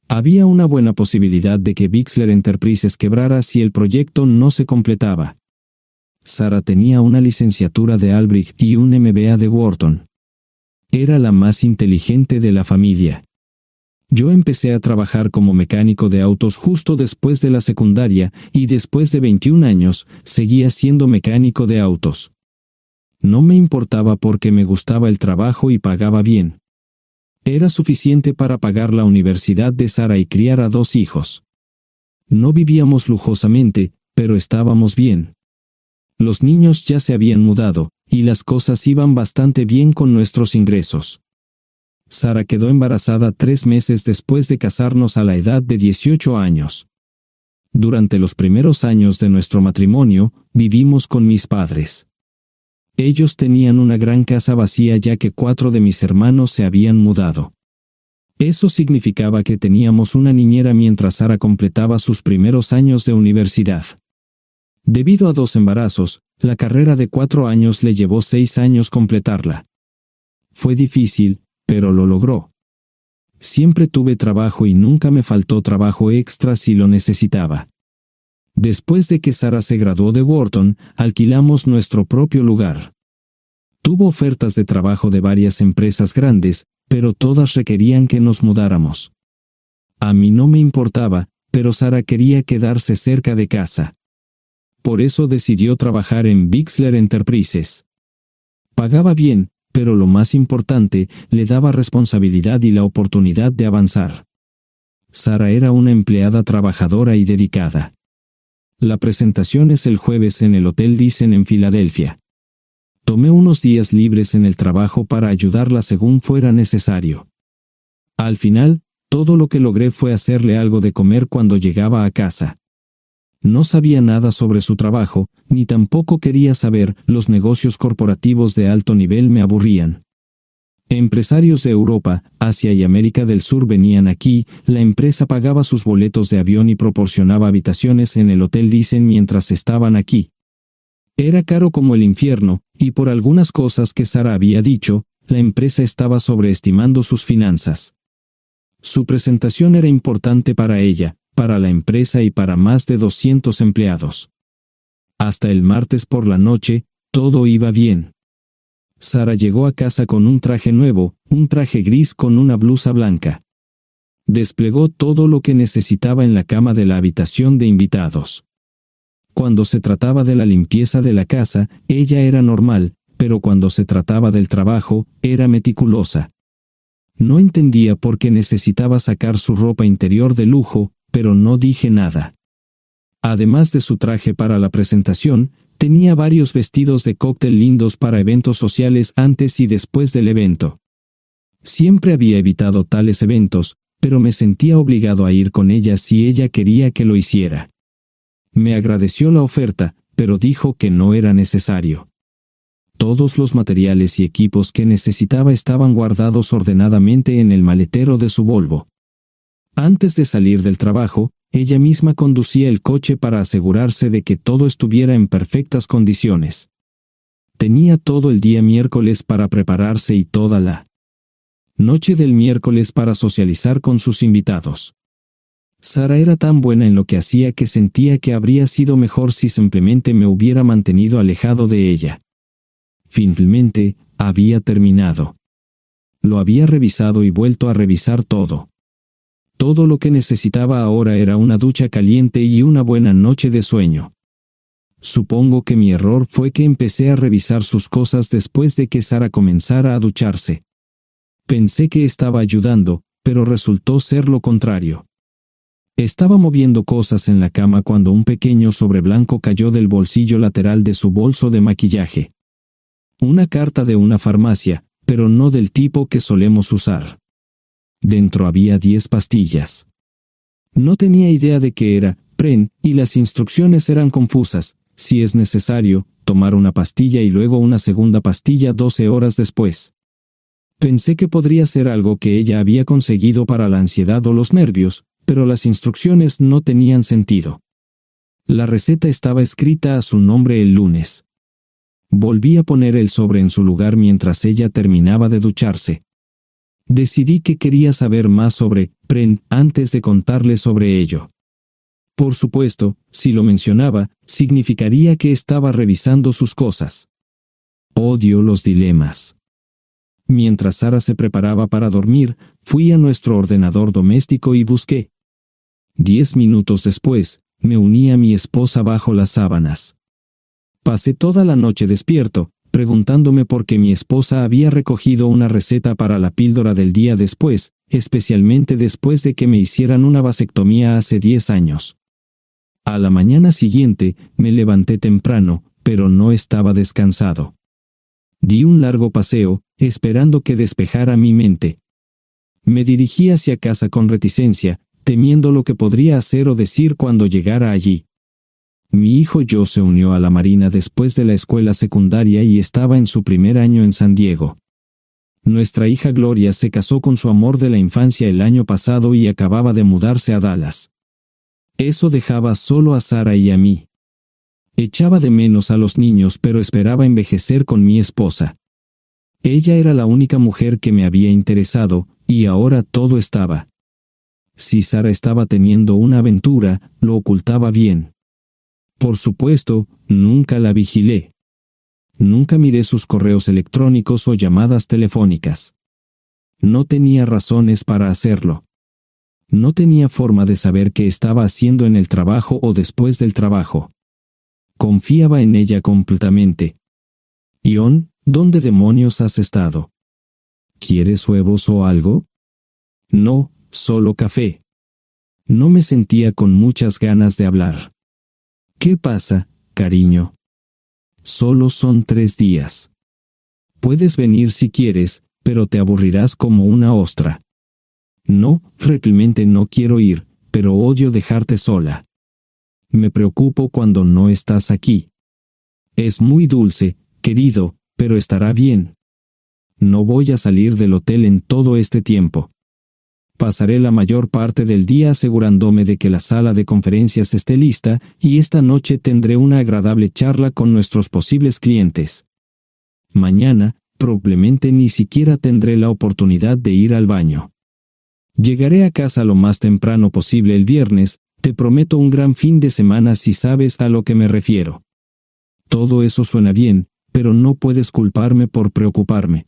Había una buena posibilidad de que Bixler Enterprises quebrara si el proyecto no se completaba. Sara tenía una licenciatura de Albrecht y un MBA de Wharton. Era la más inteligente de la familia. Yo empecé a trabajar como mecánico de autos justo después de la secundaria y después de 21 años, seguía siendo mecánico de autos. No me importaba porque me gustaba el trabajo y pagaba bien. Era suficiente para pagar la universidad de Sara y criar a 2 hijos. No vivíamos lujosamente, pero estábamos bien. Los niños ya se habían mudado, y las cosas iban bastante bien con nuestros ingresos. Sara quedó embarazada 3 meses después de casarnos a la edad de 18 años. Durante los primeros años de nuestro matrimonio, vivimos con mis padres. Ellos tenían una gran casa vacía ya que 4 de mis hermanos se habían mudado. Eso significaba que teníamos una niñera mientras Sara completaba sus primeros años de universidad. Debido a 2 embarazos, la carrera de 4 años le llevó 6 años completarla. Fue difícil, pero lo logró. Siempre tuve trabajo y nunca me faltó trabajo extra si lo necesitaba. Después de que Sara se graduó de Wharton, alquilamos nuestro propio lugar. Tuvo ofertas de trabajo de varias empresas grandes, pero todas requerían que nos mudáramos. A mí no me importaba, pero Sara quería quedarse cerca de casa. Por eso decidió trabajar en Bixler Enterprises. Pagaba bien, pero lo más importante, le daba responsabilidad y la oportunidad de avanzar. Sara era una empleada trabajadora y dedicada. La presentación es el jueves en el Hotel Thyssen en Filadelfia. Tomé unos días libres en el trabajo para ayudarla según fuera necesario. Al final, todo lo que logré fue hacerle algo de comer cuando llegaba a casa. No sabía nada sobre su trabajo, ni tampoco quería saber, los negocios corporativos de alto nivel me aburrían. Empresarios de Europa, Asia y América del Sur venían aquí, la empresa pagaba sus boletos de avión y proporcionaba habitaciones en el Hotel Thyssen mientras estaban aquí. Era caro como el infierno, y por algunas cosas que Sara había dicho, la empresa estaba sobreestimando sus finanzas. Su presentación era importante para ella, para la empresa y para más de 200 empleados. Hasta el martes por la noche, todo iba bien. Sara llegó a casa con un traje nuevo, un traje gris con una blusa blanca. Desplegó todo lo que necesitaba en la cama de la habitación de invitados. Cuando se trataba de la limpieza de la casa, ella era normal, pero cuando se trataba del trabajo, era meticulosa. No entendía por qué necesitaba sacar su ropa interior de lujo, pero no dije nada. Además de su traje para la presentación, tenía varios vestidos de cóctel lindos para eventos sociales antes y después del evento. Siempre había evitado tales eventos, pero me sentía obligado a ir con ella si ella quería que lo hiciera. Me agradeció la oferta, pero dijo que no era necesario. Todos los materiales y equipos que necesitaba estaban guardados ordenadamente en el maletero de su Volvo. Antes de salir del trabajo, ella misma conducía el coche para asegurarse de que todo estuviera en perfectas condiciones. Tenía todo el día miércoles para prepararse y toda la noche del miércoles para socializar con sus invitados. Sara era tan buena en lo que hacía que sentía que habría sido mejor si simplemente me hubiera mantenido alejado de ella. Finalmente, había terminado. Lo había revisado y vuelto a revisar todo. Todo lo que necesitaba ahora era una ducha caliente y una buena noche de sueño. Supongo que mi error fue que empecé a revisar sus cosas después de que Sara comenzara a ducharse. Pensé que estaba ayudando, pero resultó ser lo contrario. Estaba moviendo cosas en la cama cuando un pequeño sobre blanco cayó del bolsillo lateral de su bolso de maquillaje. Una carta de una farmacia, pero no del tipo que solemos usar. Dentro había 10 pastillas. No tenía idea de qué era, Pren, y las instrucciones eran confusas. Si es necesario, tomar una pastilla y luego una segunda pastilla 12 horas después. Pensé que podría ser algo que ella había conseguido para la ansiedad o los nervios, pero las instrucciones no tenían sentido. La receta estaba escrita a su nombre el lunes. Volví a poner el sobre en su lugar mientras ella terminaba de ducharse. Decidí que quería saber más sobre Pren antes de contarle sobre ello. Por supuesto, si lo mencionaba, significaría que estaba revisando sus cosas. Odio los dilemas. Mientras Sara se preparaba para dormir, fui a nuestro ordenador doméstico y busqué. 10 minutos después, me uní a mi esposa bajo las sábanas. Pasé toda la noche despierto, preguntándome por qué mi esposa había recogido una receta para la píldora del día después, especialmente después de que me hicieran una vasectomía hace 10 años. A la mañana siguiente, me levanté temprano, pero no estaba descansado. Di un largo paseo, esperando que despejara mi mente. Me dirigí hacia casa con reticencia, temiendo lo que podría hacer o decir cuando llegara allí. Mi hijo Joe se unió a la Marina después de la escuela secundaria y estaba en su primer año en San Diego. Nuestra hija Gloria se casó con su amor de la infancia el año pasado y acababa de mudarse a Dallas. Eso dejaba solo a Sara y a mí. Echaba de menos a los niños, pero esperaba envejecer con mi esposa. Ella era la única mujer que me había interesado, y ahora todo estaba. Si Sara estaba teniendo una aventura, lo ocultaba bien. Por supuesto, nunca la vigilé. Nunca miré sus correos electrónicos o llamadas telefónicas. No tenía razones para hacerlo. No tenía forma de saber qué estaba haciendo en el trabajo o después del trabajo. Confiaba en ella completamente. Ion, ¿dónde demonios has estado? ¿Quieres huevos o algo? No, solo café. No me sentía con muchas ganas de hablar. ¿Qué pasa, cariño? Solo son 3 días. Puedes venir si quieres, pero te aburrirás como una ostra. No, realmente no quiero ir, pero odio dejarte sola. Me preocupo cuando no estás aquí. Es muy dulce, querido, pero estará bien. No voy a salir del hotel en todo este tiempo. Pasaré la mayor parte del día asegurándome de que la sala de conferencias esté lista, y esta noche tendré una agradable charla con nuestros posibles clientes. Mañana, probablemente ni siquiera tendré la oportunidad de ir al baño. Llegaré a casa lo más temprano posible el viernes, te prometo un gran fin de semana si sabes a lo que me refiero. Todo eso suena bien, pero no puedes culparme por preocuparme.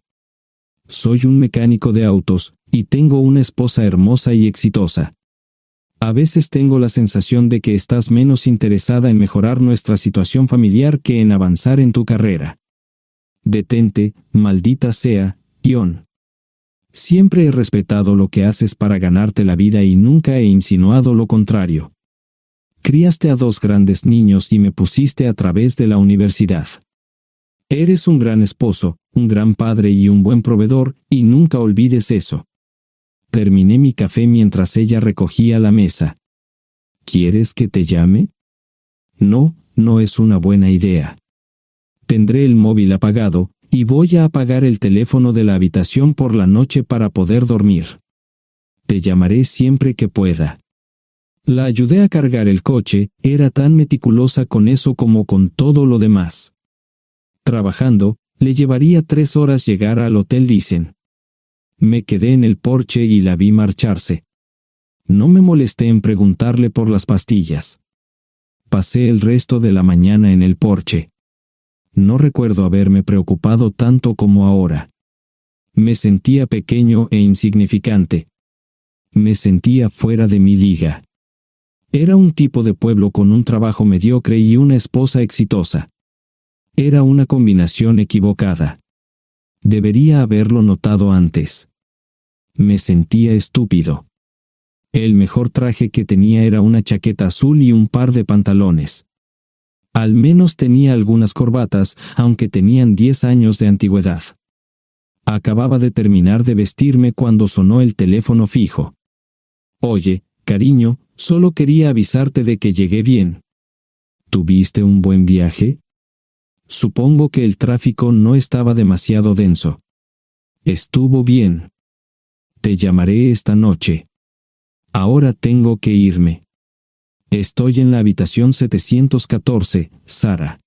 Soy un mecánico de autos, y tengo una esposa hermosa y exitosa. A veces tengo la sensación de que estás menos interesada en mejorar nuestra situación familiar que en avanzar en tu carrera. Detente, maldita sea, Ion. Siempre he respetado lo que haces para ganarte la vida y nunca he insinuado lo contrario. Criaste a 2 grandes niños y me pusiste a través de la universidad. Eres un gran esposo, un gran padre y un buen proveedor, y nunca olvides eso. Terminé mi café mientras ella recogía la mesa. ¿Quieres que te llame? No, no es una buena idea. Tendré el móvil apagado, y voy a apagar el teléfono de la habitación por la noche para poder dormir. Te llamaré siempre que pueda. La ayudé a cargar el coche, era tan meticulosa con eso como con todo lo demás. Trabajando, le llevaría 3 horas llegar al Hotel Lysen. Me quedé en el porche y la vi marcharse. No me molesté en preguntarle por las pastillas. Pasé el resto de la mañana en el porche. No recuerdo haberme preocupado tanto como ahora. Me sentía pequeño e insignificante. Me sentía fuera de mi liga. Era un tipo de pueblo con un trabajo mediocre y una esposa exitosa. Era una combinación equivocada. Debería haberlo notado antes. Me sentía estúpido. El mejor traje que tenía era una chaqueta azul y un par de pantalones. Al menos tenía algunas corbatas, aunque tenían 10 años de antigüedad. Acababa de terminar de vestirme cuando sonó el teléfono fijo. Oye, cariño, solo quería avisarte de que llegué bien. ¿Tuviste un buen viaje? Supongo que el tráfico no estaba demasiado denso. Estuvo bien. Te llamaré esta noche. Ahora tengo que irme. Estoy en la habitación 714, Sara.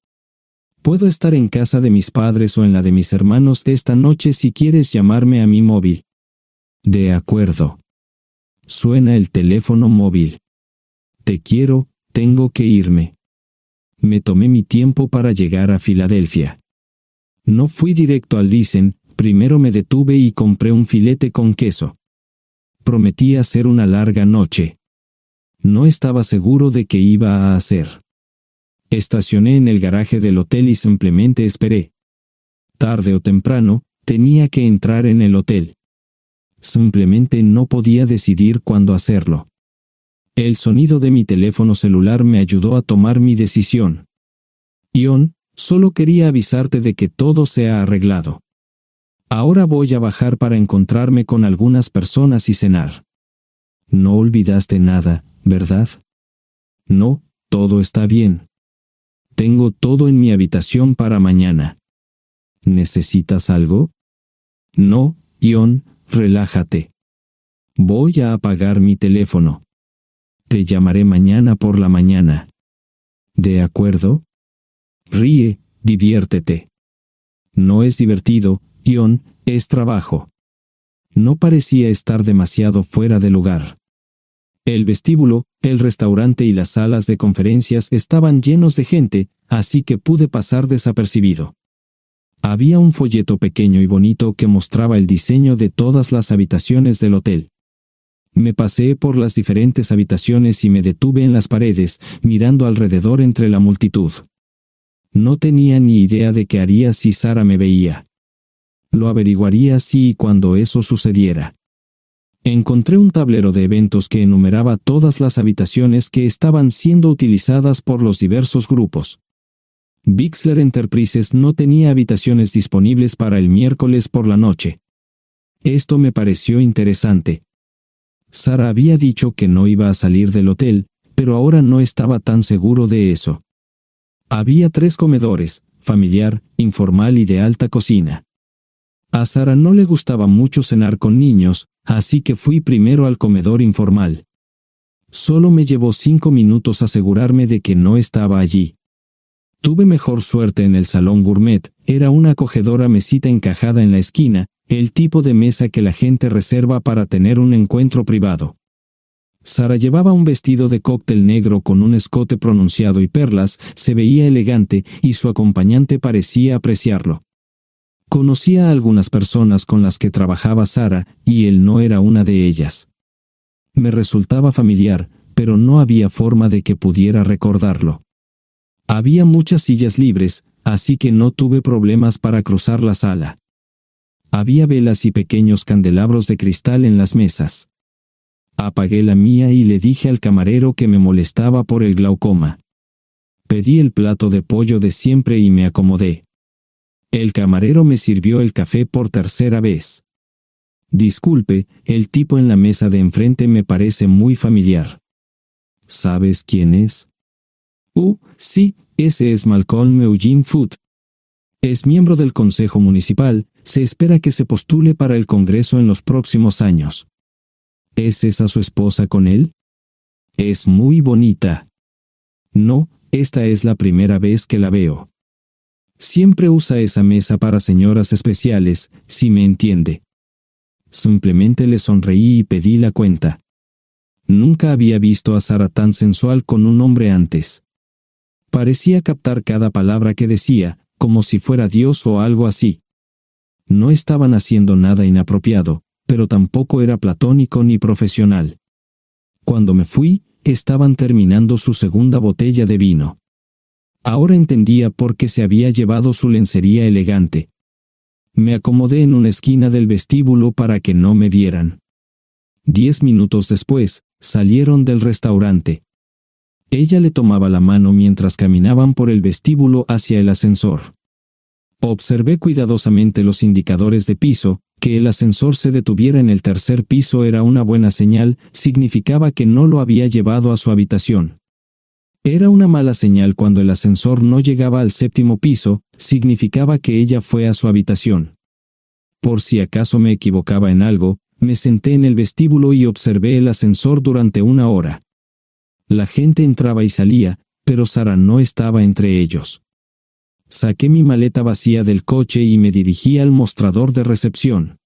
Puedo estar en casa de mis padres o en la de mis hermanos esta noche si quieres llamarme a mi móvil. De acuerdo. Suena el teléfono móvil. Te quiero, tengo que irme. Me tomé mi tiempo para llegar a Filadelfia. No fui directo al Lysen, primero me detuve y compré un filete con queso. Prometí hacer una larga noche. No estaba seguro de qué iba a hacer. Estacioné en el garaje del hotel y simplemente esperé. Tarde o temprano, tenía que entrar en el hotel. Simplemente no podía decidir cuándo hacerlo. El sonido de mi teléfono celular me ayudó a tomar mi decisión. Ion, solo quería avisarte de que todo se ha arreglado. Ahora voy a bajar para encontrarme con algunas personas y cenar. No olvidaste nada, ¿verdad? No, todo está bien. Tengo todo en mi habitación para mañana. ¿Necesitas algo? No, Ion, relájate. Voy a apagar mi teléfono. Te llamaré mañana por la mañana. ¿De acuerdo? Ríe, diviértete. No es divertido, Ion, es trabajo. No parecía estar demasiado fuera de lugar. El vestíbulo, el restaurante y las salas de conferencias estaban llenos de gente, así que pude pasar desapercibido. Había un folleto pequeño y bonito que mostraba el diseño de todas las habitaciones del hotel. Me paseé por las diferentes habitaciones y me detuve en las paredes, mirando alrededor entre la multitud. No tenía ni idea de qué haría si Sara me veía. Lo averiguaría si y cuando eso sucediera. Encontré un tablero de eventos que enumeraba todas las habitaciones que estaban siendo utilizadas por los diversos grupos. Bixler Enterprises no tenía habitaciones disponibles para el miércoles por la noche. Esto me pareció interesante. Sara había dicho que no iba a salir del hotel, pero ahora no estaba tan seguro de eso. Había 3 comedores, familiar, informal y de alta cocina. A Sara no le gustaba mucho cenar con niños, así que fui primero al comedor informal. Solo me llevó 5 minutos asegurarme de que no estaba allí. Tuve mejor suerte en el salón gourmet, era una acogedora mesita encajada en la esquina, el tipo de mesa que la gente reserva para tener un encuentro privado. Sara llevaba un vestido de cóctel negro con un escote pronunciado y perlas, se veía elegante y su acompañante parecía apreciarlo. Conocía a algunas personas con las que trabajaba Sara, y él no era una de ellas. Me resultaba familiar, pero no había forma de que pudiera recordarlo. Había muchas sillas libres, así que no tuve problemas para cruzar la sala. Había velas y pequeños candelabros de cristal en las mesas. Apagué la mía y le dije al camarero que me molestaba por el glaucoma. Pedí el plato de pollo de siempre y me acomodé. El camarero me sirvió el café por tercera vez. Disculpe, el tipo en la mesa de enfrente me parece muy familiar. ¿Sabes quién es? Sí, ese es Malcolm Eugene Foote. Es miembro del Consejo Municipal, se espera que se postule para el Congreso en los próximos años. ¿Es esa su esposa con él? Es muy bonita. No, esta es la primera vez que la veo. Siempre usa esa mesa para señoras especiales, si me entiende. Simplemente le sonreí y pedí la cuenta. Nunca había visto a Sara tan sensual con un hombre antes. Parecía captar cada palabra que decía, como si fuera Dios o algo así. No estaban haciendo nada inapropiado, pero tampoco era platónico ni profesional. Cuando me fui, estaban terminando su segunda botella de vino. Ahora entendía por qué se había llevado su lencería elegante. Me acomodé en una esquina del vestíbulo para que no me vieran. 10 minutos después, salieron del restaurante. Ella le tomaba la mano mientras caminaban por el vestíbulo hacia el ascensor. Observé cuidadosamente los indicadores de piso. Que el ascensor se detuviera en el tercer piso era una buena señal, significaba que no lo había llevado a su habitación. Era una mala señal cuando el ascensor no llegaba al 7º piso, significaba que ella fue a su habitación. Por si acaso me equivocaba en algo, me senté en el vestíbulo y observé el ascensor durante 1 hora. La gente entraba y salía, pero Sara no estaba entre ellos. Saqué mi maleta vacía del coche y me dirigí al mostrador de recepción.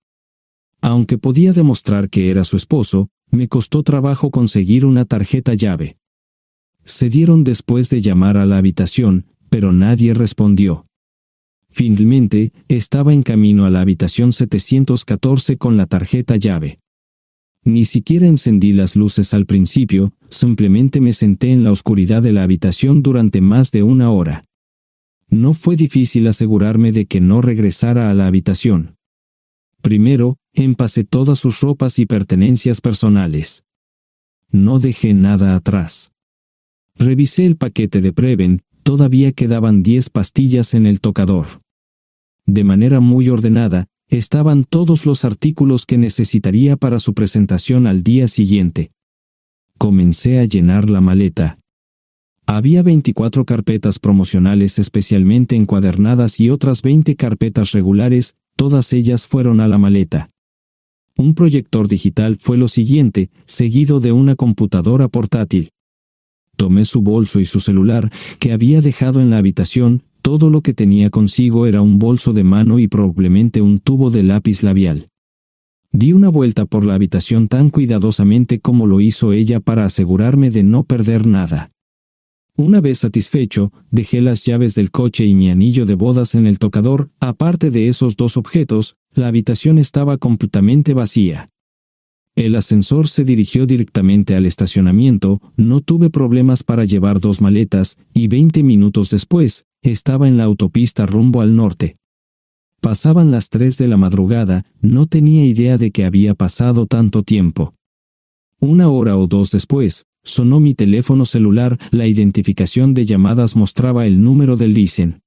Aunque podía demostrar que era su esposo, me costó trabajo conseguir una tarjeta llave. Se dieron después de llamar a la habitación, pero nadie respondió. Finalmente, estaba en camino a la habitación 714 con la tarjeta llave. Ni siquiera encendí las luces al principio, simplemente me senté en la oscuridad de la habitación durante más de 1 hora. No fue difícil asegurarme de que no regresara a la habitación. Primero, empacé todas sus ropas y pertenencias personales. No dejé nada atrás. Revisé el paquete de Preven, todavía quedaban 10 pastillas en el tocador. De manera muy ordenada, estaban todos los artículos que necesitaría para su presentación al día siguiente. Comencé a llenar la maleta. Había 24 carpetas promocionales especialmente encuadernadas y otras 20 carpetas regulares, todas ellas fueron a la maleta. Un proyector digital fue lo siguiente, seguido de una computadora portátil. Tomé su bolso y su celular, que había dejado en la habitación. Todo lo que tenía consigo era un bolso de mano y probablemente un tubo de lápiz labial. Di una vuelta por la habitación tan cuidadosamente como lo hizo ella para asegurarme de no perder nada. Una vez satisfecho, dejé las llaves del coche y mi anillo de bodas en el tocador. Aparte de esos dos objetos, la habitación estaba completamente vacía. El ascensor se dirigió directamente al estacionamiento, no tuve problemas para llevar 2 maletas, y 20 minutos después, estaba en la autopista rumbo al norte. Pasaban las 3 de la madrugada, no tenía idea de que había pasado tanto tiempo. 1 hora o 2 después, sonó mi teléfono celular, la identificación de llamadas mostraba el número del Listen.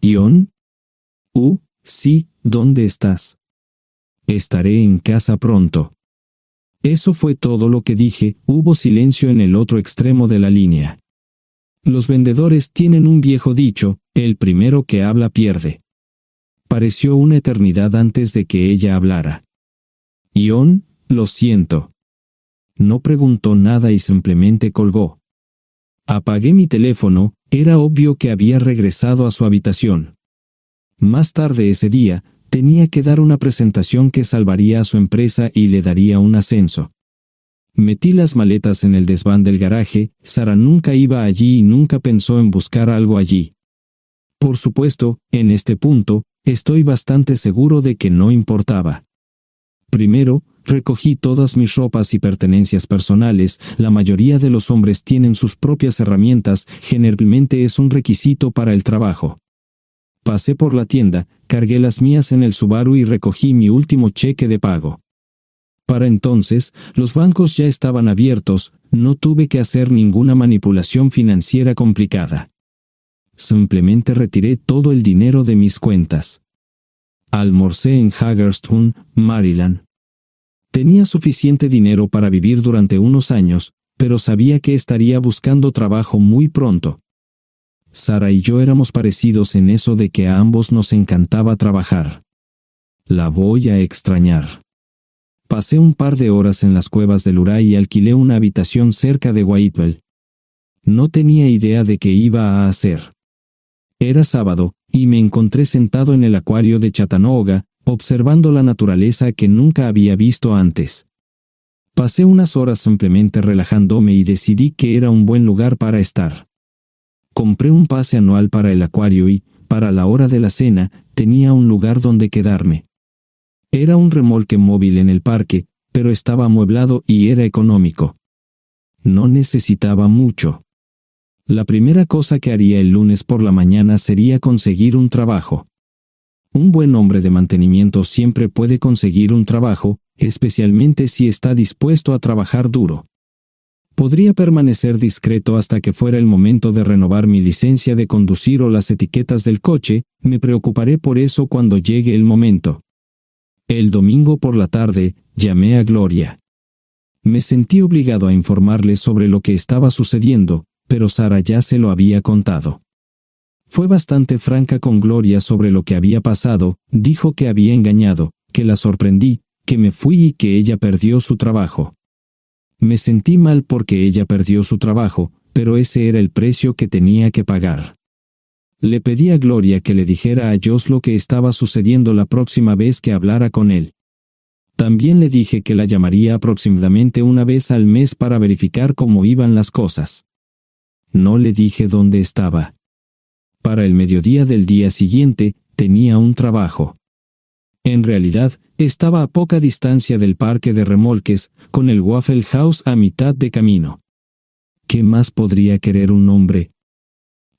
¿Ion? Sí, ¿dónde estás? Estaré en casa pronto. Eso fue todo lo que dije. Hubo silencio en el otro extremo de la línea. Los vendedores tienen un viejo dicho, el primero que habla pierde. Pareció una eternidad antes de que ella hablara. Ion, lo siento. No preguntó nada y simplemente colgó. Apagué mi teléfono, era obvio que había regresado a su habitación. Más tarde ese día, tenía que dar una presentación que salvaría a su empresa y le daría un ascenso. Metí las maletas en el desván del garaje. Sara nunca iba allí y nunca pensó en buscar algo allí. Por supuesto, en este punto, estoy bastante seguro de que no importaba. Primero, recogí todas mis ropas y pertenencias personales. La mayoría de los hombres tienen sus propias herramientas, generalmente es un requisito para el trabajo. Pasé por la tienda, cargué las mías en el Subaru y recogí mi último cheque de pago. Para entonces, los bancos ya estaban abiertos, no tuve que hacer ninguna manipulación financiera complicada. Simplemente retiré todo el dinero de mis cuentas. Almorcé en Hagerstown, Maryland. Tenía suficiente dinero para vivir durante unos años, pero sabía que estaría buscando trabajo muy pronto. Sara y yo éramos parecidos en eso de que a ambos nos encantaba trabajar. La voy a extrañar. Pasé un par de horas en las cuevas del Uray y alquilé una habitación cerca de Whitewell. No tenía idea de qué iba a hacer. Era sábado, y me encontré sentado en el acuario de Chattanooga, observando la naturaleza que nunca había visto antes. Pasé unas horas simplemente relajándome y decidí que era un buen lugar para estar. Compré un pase anual para el acuario y, para la hora de la cena, tenía un lugar donde quedarme. Era un remolque móvil en el parque, pero estaba amueblado y era económico. No necesitaba mucho. La primera cosa que haría el lunes por la mañana sería conseguir un trabajo. Un buen hombre de mantenimiento siempre puede conseguir un trabajo, especialmente si está dispuesto a trabajar duro. Podría permanecer discreto hasta que fuera el momento de renovar mi licencia de conducir o las etiquetas del coche. Me preocuparé por eso cuando llegue el momento. El domingo por la tarde, llamé a Gloria. Me sentí obligado a informarle sobre lo que estaba sucediendo, pero Sara ya se lo había contado. Fue bastante franca con Gloria sobre lo que había pasado. Dijo que había engañado, que la sorprendí, que me fui y que ella perdió su trabajo. Me sentí mal porque ella perdió su trabajo, pero ese era el precio que tenía que pagar. Le pedí a Gloria que le dijera a Josh lo que estaba sucediendo la próxima vez que hablara con él. También le dije que la llamaría aproximadamente una vez al mes para verificar cómo iban las cosas. No le dije dónde estaba. Para el mediodía del día siguiente, tenía un trabajo. En realidad, estaba a poca distancia del parque de remolques, con el Waffle House a mitad de camino. ¿Qué más podría querer un hombre?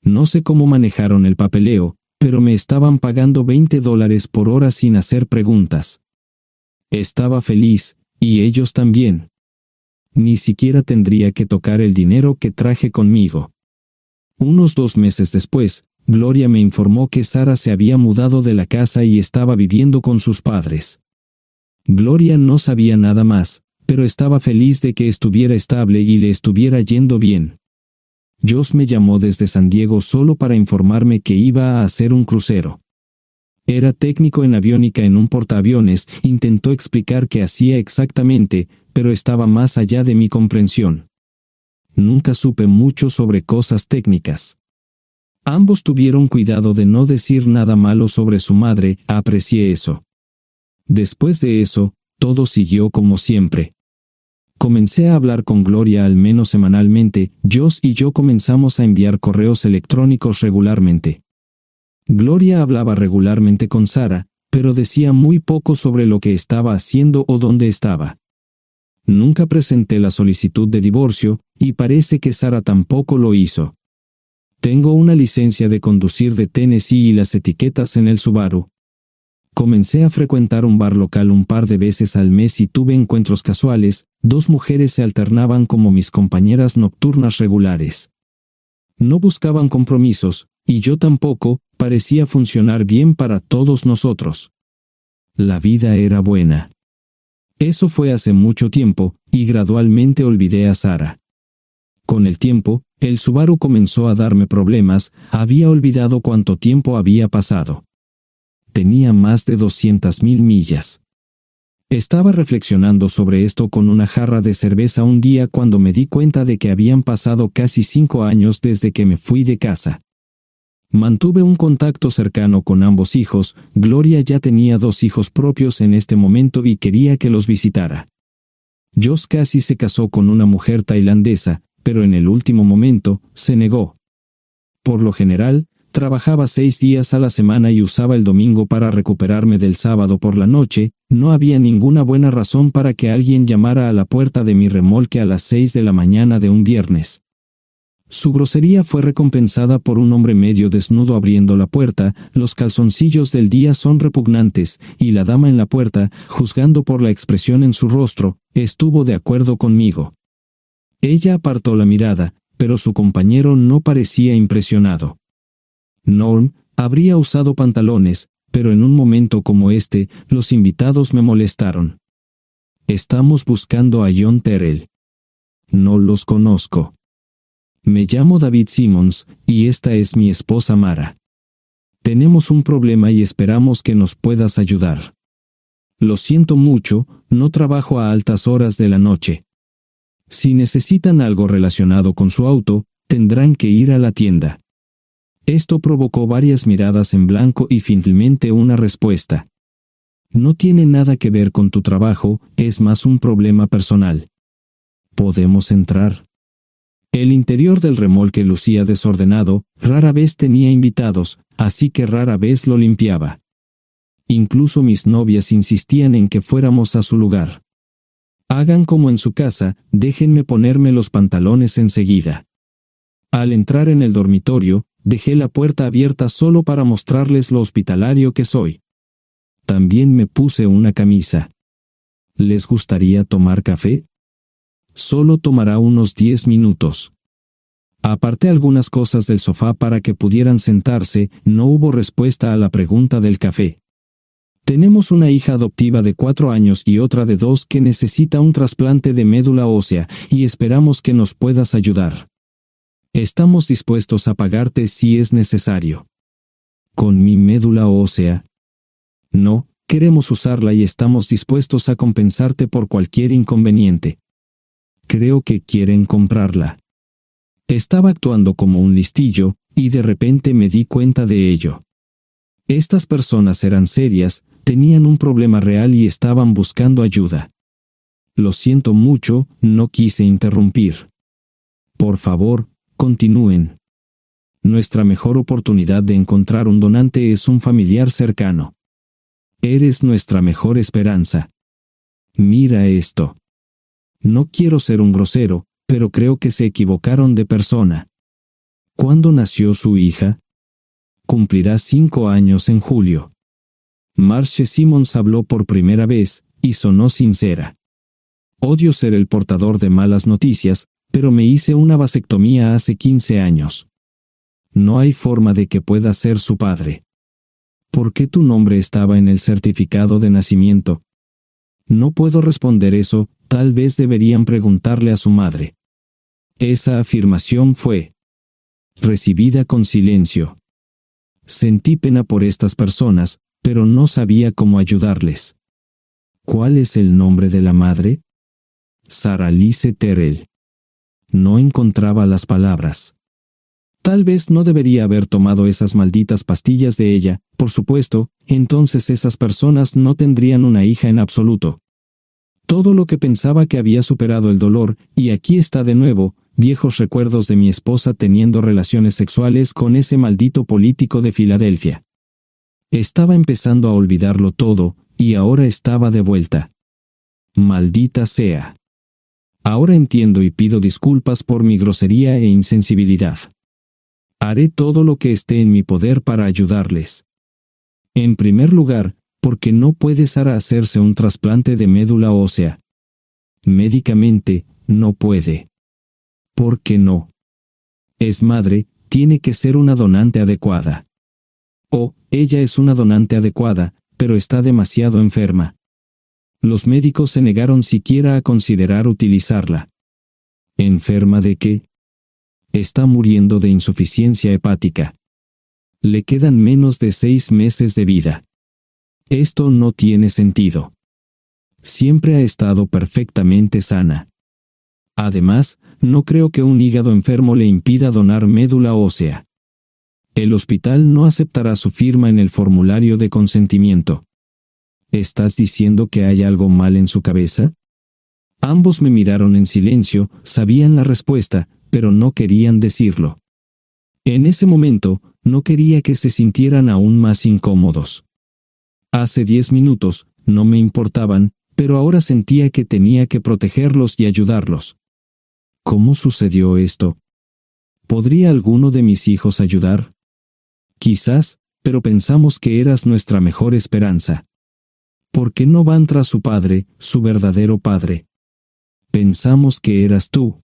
No sé cómo manejaron el papeleo, pero me estaban pagando $20 por hora sin hacer preguntas. Estaba feliz, y ellos también. Ni siquiera tendría que tocar el dinero que traje conmigo. Unos 2 meses después, Gloria me informó que Sara se había mudado de la casa y estaba viviendo con sus padres. Gloria no sabía nada más, pero estaba feliz de que estuviera estable y le estuviera yendo bien. Joss me llamó desde San Diego solo para informarme que iba a hacer un crucero. Era técnico en aviónica en un portaaviones, intentó explicar qué hacía exactamente, pero estaba más allá de mi comprensión. Nunca supe mucho sobre cosas técnicas. Ambos tuvieron cuidado de no decir nada malo sobre su madre, aprecié eso. Después de eso, todo siguió como siempre. Comencé a hablar con Gloria al menos semanalmente, Joss y yo comenzamos a enviar correos electrónicos regularmente. Gloria hablaba regularmente con Sara, pero decía muy poco sobre lo que estaba haciendo o dónde estaba. Nunca presenté la solicitud de divorcio, y parece que Sara tampoco lo hizo. Tengo una licencia de conducir de Tennessee y las etiquetas en el Subaru. Comencé a frecuentar un bar local un par de veces al mes y tuve encuentros casuales, 2 mujeres se alternaban como mis compañeras nocturnas regulares. No buscaban compromisos, y yo tampoco, parecía funcionar bien para todos nosotros. La vida era buena. Eso fue hace mucho tiempo, y gradualmente olvidé a Sara. Con el tiempo, el Subaru comenzó a darme problemas, había olvidado cuánto tiempo había pasado. Tenía más de 200,000 millas. Estaba reflexionando sobre esto con una jarra de cerveza un día cuando me di cuenta de que habían pasado casi 5 años desde que me fui de casa. Mantuve un contacto cercano con ambos hijos, Gloria ya tenía 2 hijos propios en este momento y quería que los visitara. Joss casi se casó con una mujer tailandesa, pero en el último momento, se negó. Por lo general, trabajaba 6 días a la semana y usaba el domingo para recuperarme del sábado por la noche, no había ninguna buena razón para que alguien llamara a la puerta de mi remolque a las 6 de la mañana de un viernes. Su grosería fue recompensada por un hombre medio desnudo abriendo la puerta, los calzoncillos del día son repugnantes, y la dama en la puerta, juzgando por la expresión en su rostro, estuvo de acuerdo conmigo. Ella apartó la mirada, pero su compañero no parecía impresionado. Norm habría usado pantalones, pero en un momento como este, los invitados me molestaron. Estamos buscando a John Terrell. No los conozco. Me llamo David Simmons, y esta es mi esposa Mara. Tenemos un problema y esperamos que nos puedas ayudar. Lo siento mucho, no trabajo a altas horas de la noche. Si necesitan algo relacionado con su auto, tendrán que ir a la tienda. Esto provocó varias miradas en blanco y finalmente una respuesta. No tiene nada que ver con tu trabajo, es más un problema personal. ¿Podemos entrar? El interior del remolque lucía desordenado, rara vez tenía invitados, así que rara vez lo limpiaba. Incluso mis novias insistían en que fuéramos a su lugar. Hagan como en su casa, déjenme ponerme los pantalones enseguida. Al entrar en el dormitorio, dejé la puerta abierta solo para mostrarles lo hospitalario que soy. También me puse una camisa. ¿Les gustaría tomar café? Solo tomará unos 10 minutos. Aparté algunas cosas del sofá para que pudieran sentarse, no hubo respuesta a la pregunta del café. Tenemos una hija adoptiva de 4 años y otra de 2 que necesita un trasplante de médula ósea, y esperamos que nos puedas ayudar. Estamos dispuestos a pagarte si es necesario. ¿Con mi médula ósea? No, queremos usarla y estamos dispuestos a compensarte por cualquier inconveniente. Creo que quieren comprarla. Estaba actuando como un listillo, y de repente me di cuenta de ello. Estas personas eran serias, tenían un problema real y estaban buscando ayuda. Lo siento mucho, no quise interrumpir. Por favor, continúen. Nuestra mejor oportunidad de encontrar un donante es un familiar cercano. Eres nuestra mejor esperanza. Mira esto. No quiero ser un grosero, pero creo que se equivocaron de persona. ¿Cuándo nació su hija? Cumplirá 5 años en julio. Marche Simmons habló por primera vez, y sonó sincera. Odio ser el portador de malas noticias, pero me hice una vasectomía hace 15 años. No hay forma de que pueda ser su padre. ¿Por qué tu nombre estaba en el certificado de nacimiento? No puedo responder eso, tal vez deberían preguntarle a su madre. Esa afirmación fue recibida con silencio. Sentí pena por estas personas, pero no sabía cómo ayudarles. ¿Cuál es el nombre de la madre? Sarah Lise Terrell. No encontraba las palabras. Tal vez no debería haber tomado esas malditas pastillas de ella, por supuesto, entonces esas personas no tendrían una hija en absoluto. Todo lo que pensaba que había superado el dolor, y aquí está de nuevo, viejos recuerdos de mi esposa teniendo relaciones sexuales con ese maldito político de Filadelfia. Estaba empezando a olvidarlo todo, y ahora estaba de vuelta. Maldita sea. Ahora entiendo y pido disculpas por mi grosería e insensibilidad. Haré todo lo que esté en mi poder para ayudarles. En primer lugar, porque no puede Sara hacerse un trasplante de médula ósea. Médicamente, no puede. ¿Por qué no? Es madre, tiene que ser una donante adecuada. Ella es una donante adecuada, pero está demasiado enferma. Los médicos se negaron siquiera a considerar utilizarla. ¿Enferma de qué? Está muriendo de insuficiencia hepática. Le quedan menos de 6 meses de vida. Esto no tiene sentido. Siempre ha estado perfectamente sana. Además, no creo que un hígado enfermo le impida donar médula ósea. El hospital no aceptará su firma en el formulario de consentimiento. ¿Estás diciendo que hay algo mal en su cabeza? Ambos me miraron en silencio, sabían la respuesta, pero no querían decirlo. En ese momento, no quería que se sintieran aún más incómodos. Hace 10 minutos, no me importaban, pero ahora sentía que tenía que protegerlos y ayudarlos. ¿Cómo sucedió esto? ¿Podría alguno de mis hijos ayudar? Quizás, pero pensamos que eras nuestra mejor esperanza. ¿Por qué no van tras su padre, su verdadero padre? Pensamos que eras tú.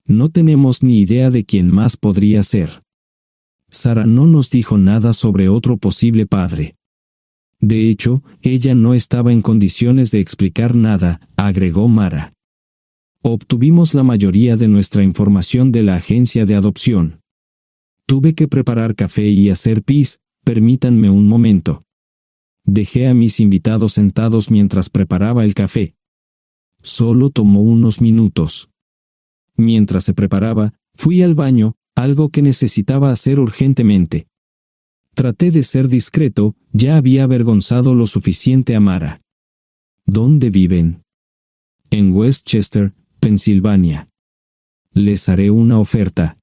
No tenemos ni idea de quién más podría ser. Sara no nos dijo nada sobre otro posible padre. De hecho, ella no estaba en condiciones de explicar nada, agregó Mara. Obtuvimos la mayoría de nuestra información de la agencia de adopción. Tuve que preparar café y hacer pis, permítanme un momento. Dejé a mis invitados sentados mientras preparaba el café. Solo tomó unos minutos. Mientras se preparaba, fui al baño, algo que necesitaba hacer urgentemente. Traté de ser discreto, ya había avergonzado lo suficiente a Mara. ¿Dónde viven? En Westchester, Pensilvania. Les haré una oferta.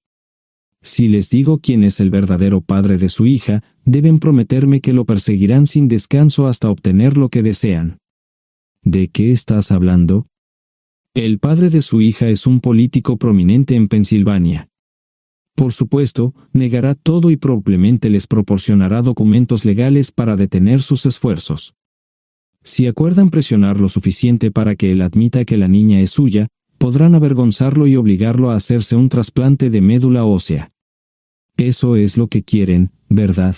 Si les digo quién es el verdadero padre de su hija, deben prometerme que lo perseguirán sin descanso hasta obtener lo que desean. ¿De qué estás hablando? El padre de su hija es un político prominente en Pensilvania. Por supuesto, negará todo y probablemente les proporcionará documentos legales para detener sus esfuerzos. Si acuerdan presionar lo suficiente para que él admita que la niña es suya, podrán avergonzarlo y obligarlo a hacerse un trasplante de médula ósea. Eso es lo que quieren, ¿verdad?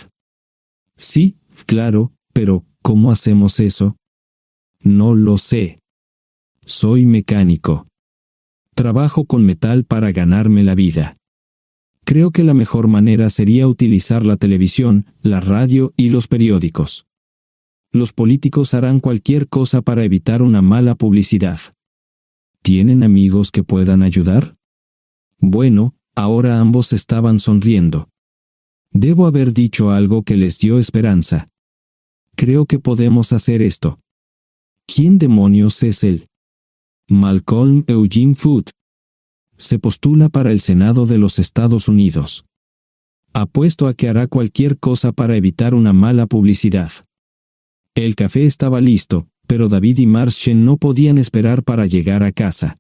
Sí, claro, pero ¿cómo hacemos eso? No lo sé. Soy mecánico. Trabajo con metal para ganarme la vida. Creo que la mejor manera sería utilizar la televisión, la radio y los periódicos. Los políticos harán cualquier cosa para evitar una mala publicidad. ¿Tienen amigos que puedan ayudar? Bueno, ahora ambos estaban sonriendo. Debo haber dicho algo que les dio esperanza. Creo que podemos hacer esto. ¿Quién demonios es él? Malcolm Eugene Foote. Se postula para el Senado de los Estados Unidos. Apuesto a que hará cualquier cosa para evitar una mala publicidad. El café estaba listo, pero David y Marshall no podían esperar para llegar a casa.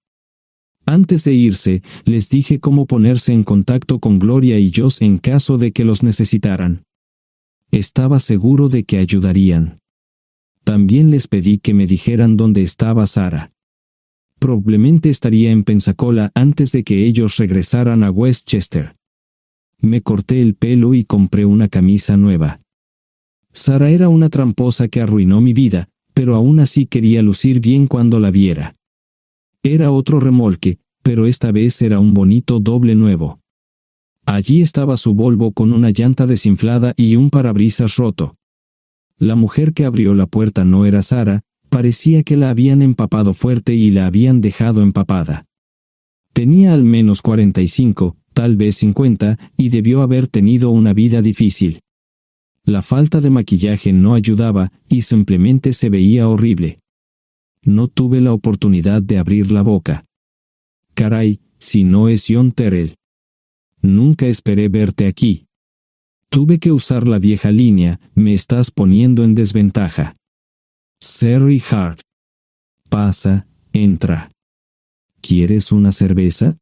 Antes de irse, les dije cómo ponerse en contacto con Gloria y Josh en caso de que los necesitaran. Estaba seguro de que ayudarían. También les pedí que me dijeran dónde estaba Sara. Probablemente estaría en Pensacola antes de que ellos regresaran a Westchester. Me corté el pelo y compré una camisa nueva. Sara era una tramposa que arruinó mi vida, pero aún así quería lucir bien cuando la viera. Era otro remolque, pero esta vez era un bonito doble nuevo. Allí estaba su Volvo con una llanta desinflada y un parabrisas roto. La mujer que abrió la puerta no era Sara, parecía que la habían empapado fuerte y la habían dejado empapada. Tenía al menos 45, tal vez 50, y debió haber tenido una vida difícil. La falta de maquillaje no ayudaba y simplemente se veía horrible. No tuve la oportunidad de abrir la boca. Caray, si no es John Terrell. Nunca esperé verte aquí. Tuve que usar la vieja línea, me estás poniendo en desventaja. Serry Hart. Pasa, entra. ¿Quieres una cerveza?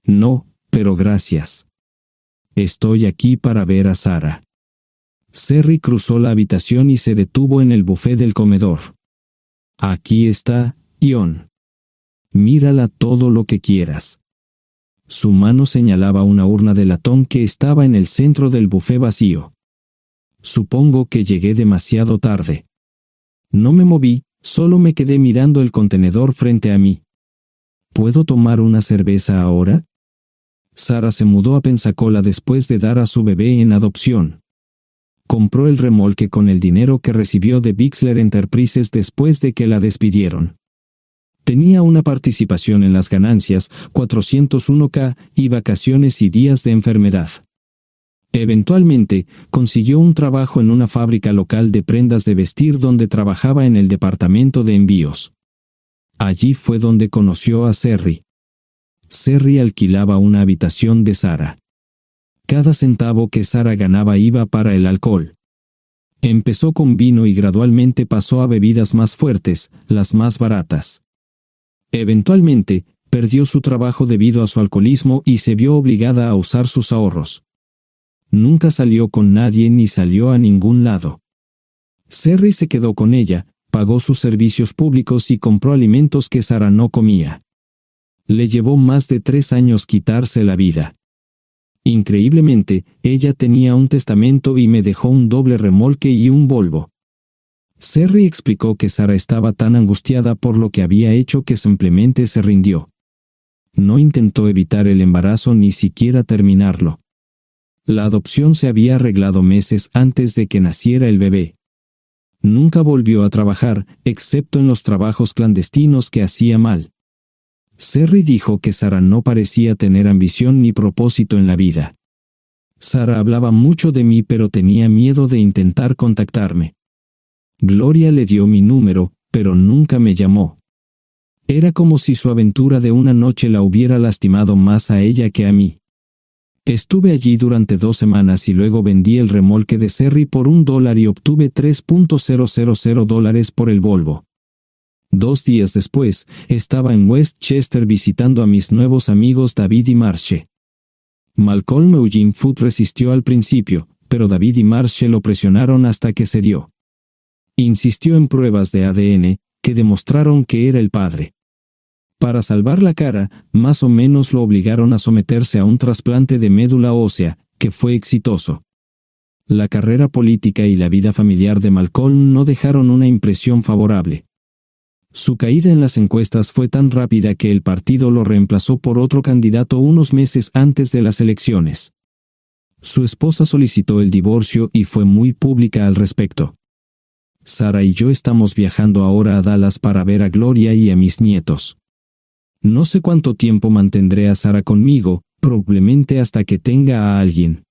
No, pero gracias. Estoy aquí para ver a Sara. Serry cruzó la habitación y se detuvo en el buffet del comedor. Aquí está, John. Mírala todo lo que quieras. Su mano señalaba una urna de latón que estaba en el centro del buffet vacío. Supongo que llegué demasiado tarde. No me moví, solo me quedé mirando el contenedor frente a mí. ¿Puedo tomar una cerveza ahora? Sara se mudó a Pensacola después de dar a su bebé en adopción. Compró el remolque con el dinero que recibió de Bixler Enterprises después de que la despidieron. Tenía una participación en las ganancias, 401k, y vacaciones y días de enfermedad. Eventualmente, consiguió un trabajo en una fábrica local de prendas de vestir donde trabajaba en el departamento de envíos. Allí fue donde conoció a Serry. Serry alquilaba una habitación de Sara. Cada centavo que Sara ganaba iba para el alcohol. Empezó con vino y gradualmente pasó a bebidas más fuertes, las más baratas. Eventualmente, perdió su trabajo debido a su alcoholismo y se vio obligada a usar sus ahorros. Nunca salió con nadie ni salió a ningún lado. Serry se quedó con ella, pagó sus servicios públicos y compró alimentos que Sara no comía. Le llevó más de 3 años quitarse la vida. Increíblemente, ella tenía un testamento y me dejó un doble remolque y un Volvo. Serry explicó que Sara estaba tan angustiada por lo que había hecho que simplemente se rindió. No intentó evitar el embarazo ni siquiera terminarlo. La adopción se había arreglado meses antes de que naciera el bebé. Nunca volvió a trabajar, excepto en los trabajos clandestinos que hacía mal. Serry dijo que Sara no parecía tener ambición ni propósito en la vida. Sara hablaba mucho de mí pero tenía miedo de intentar contactarme. Gloria le dio mi número, pero nunca me llamó. Era como si su aventura de una noche la hubiera lastimado más a ella que a mí. Estuve allí durante 2 semanas y luego vendí el remolque de Serry por $1 y obtuve $3,000 por el Volvo. 2 días después, estaba en Westchester visitando a mis nuevos amigos David y Marche. Malcolm Eugene Foote resistió al principio, pero David y Marche lo presionaron hasta que cedió. Insistió en pruebas de ADN, que demostraron que era el padre. Para salvar la cara, más o menos lo obligaron a someterse a un trasplante de médula ósea, que fue exitoso. La carrera política y la vida familiar de Malcolm no dejaron una impresión favorable. Su caída en las encuestas fue tan rápida que el partido lo reemplazó por otro candidato unos meses antes de las elecciones. Su esposa solicitó el divorcio y fue muy pública al respecto. Sara y yo estamos viajando ahora a Dallas para ver a Gloria y a mis nietos. No sé cuánto tiempo mantendré a Sara conmigo, probablemente hasta que tenga a alguien.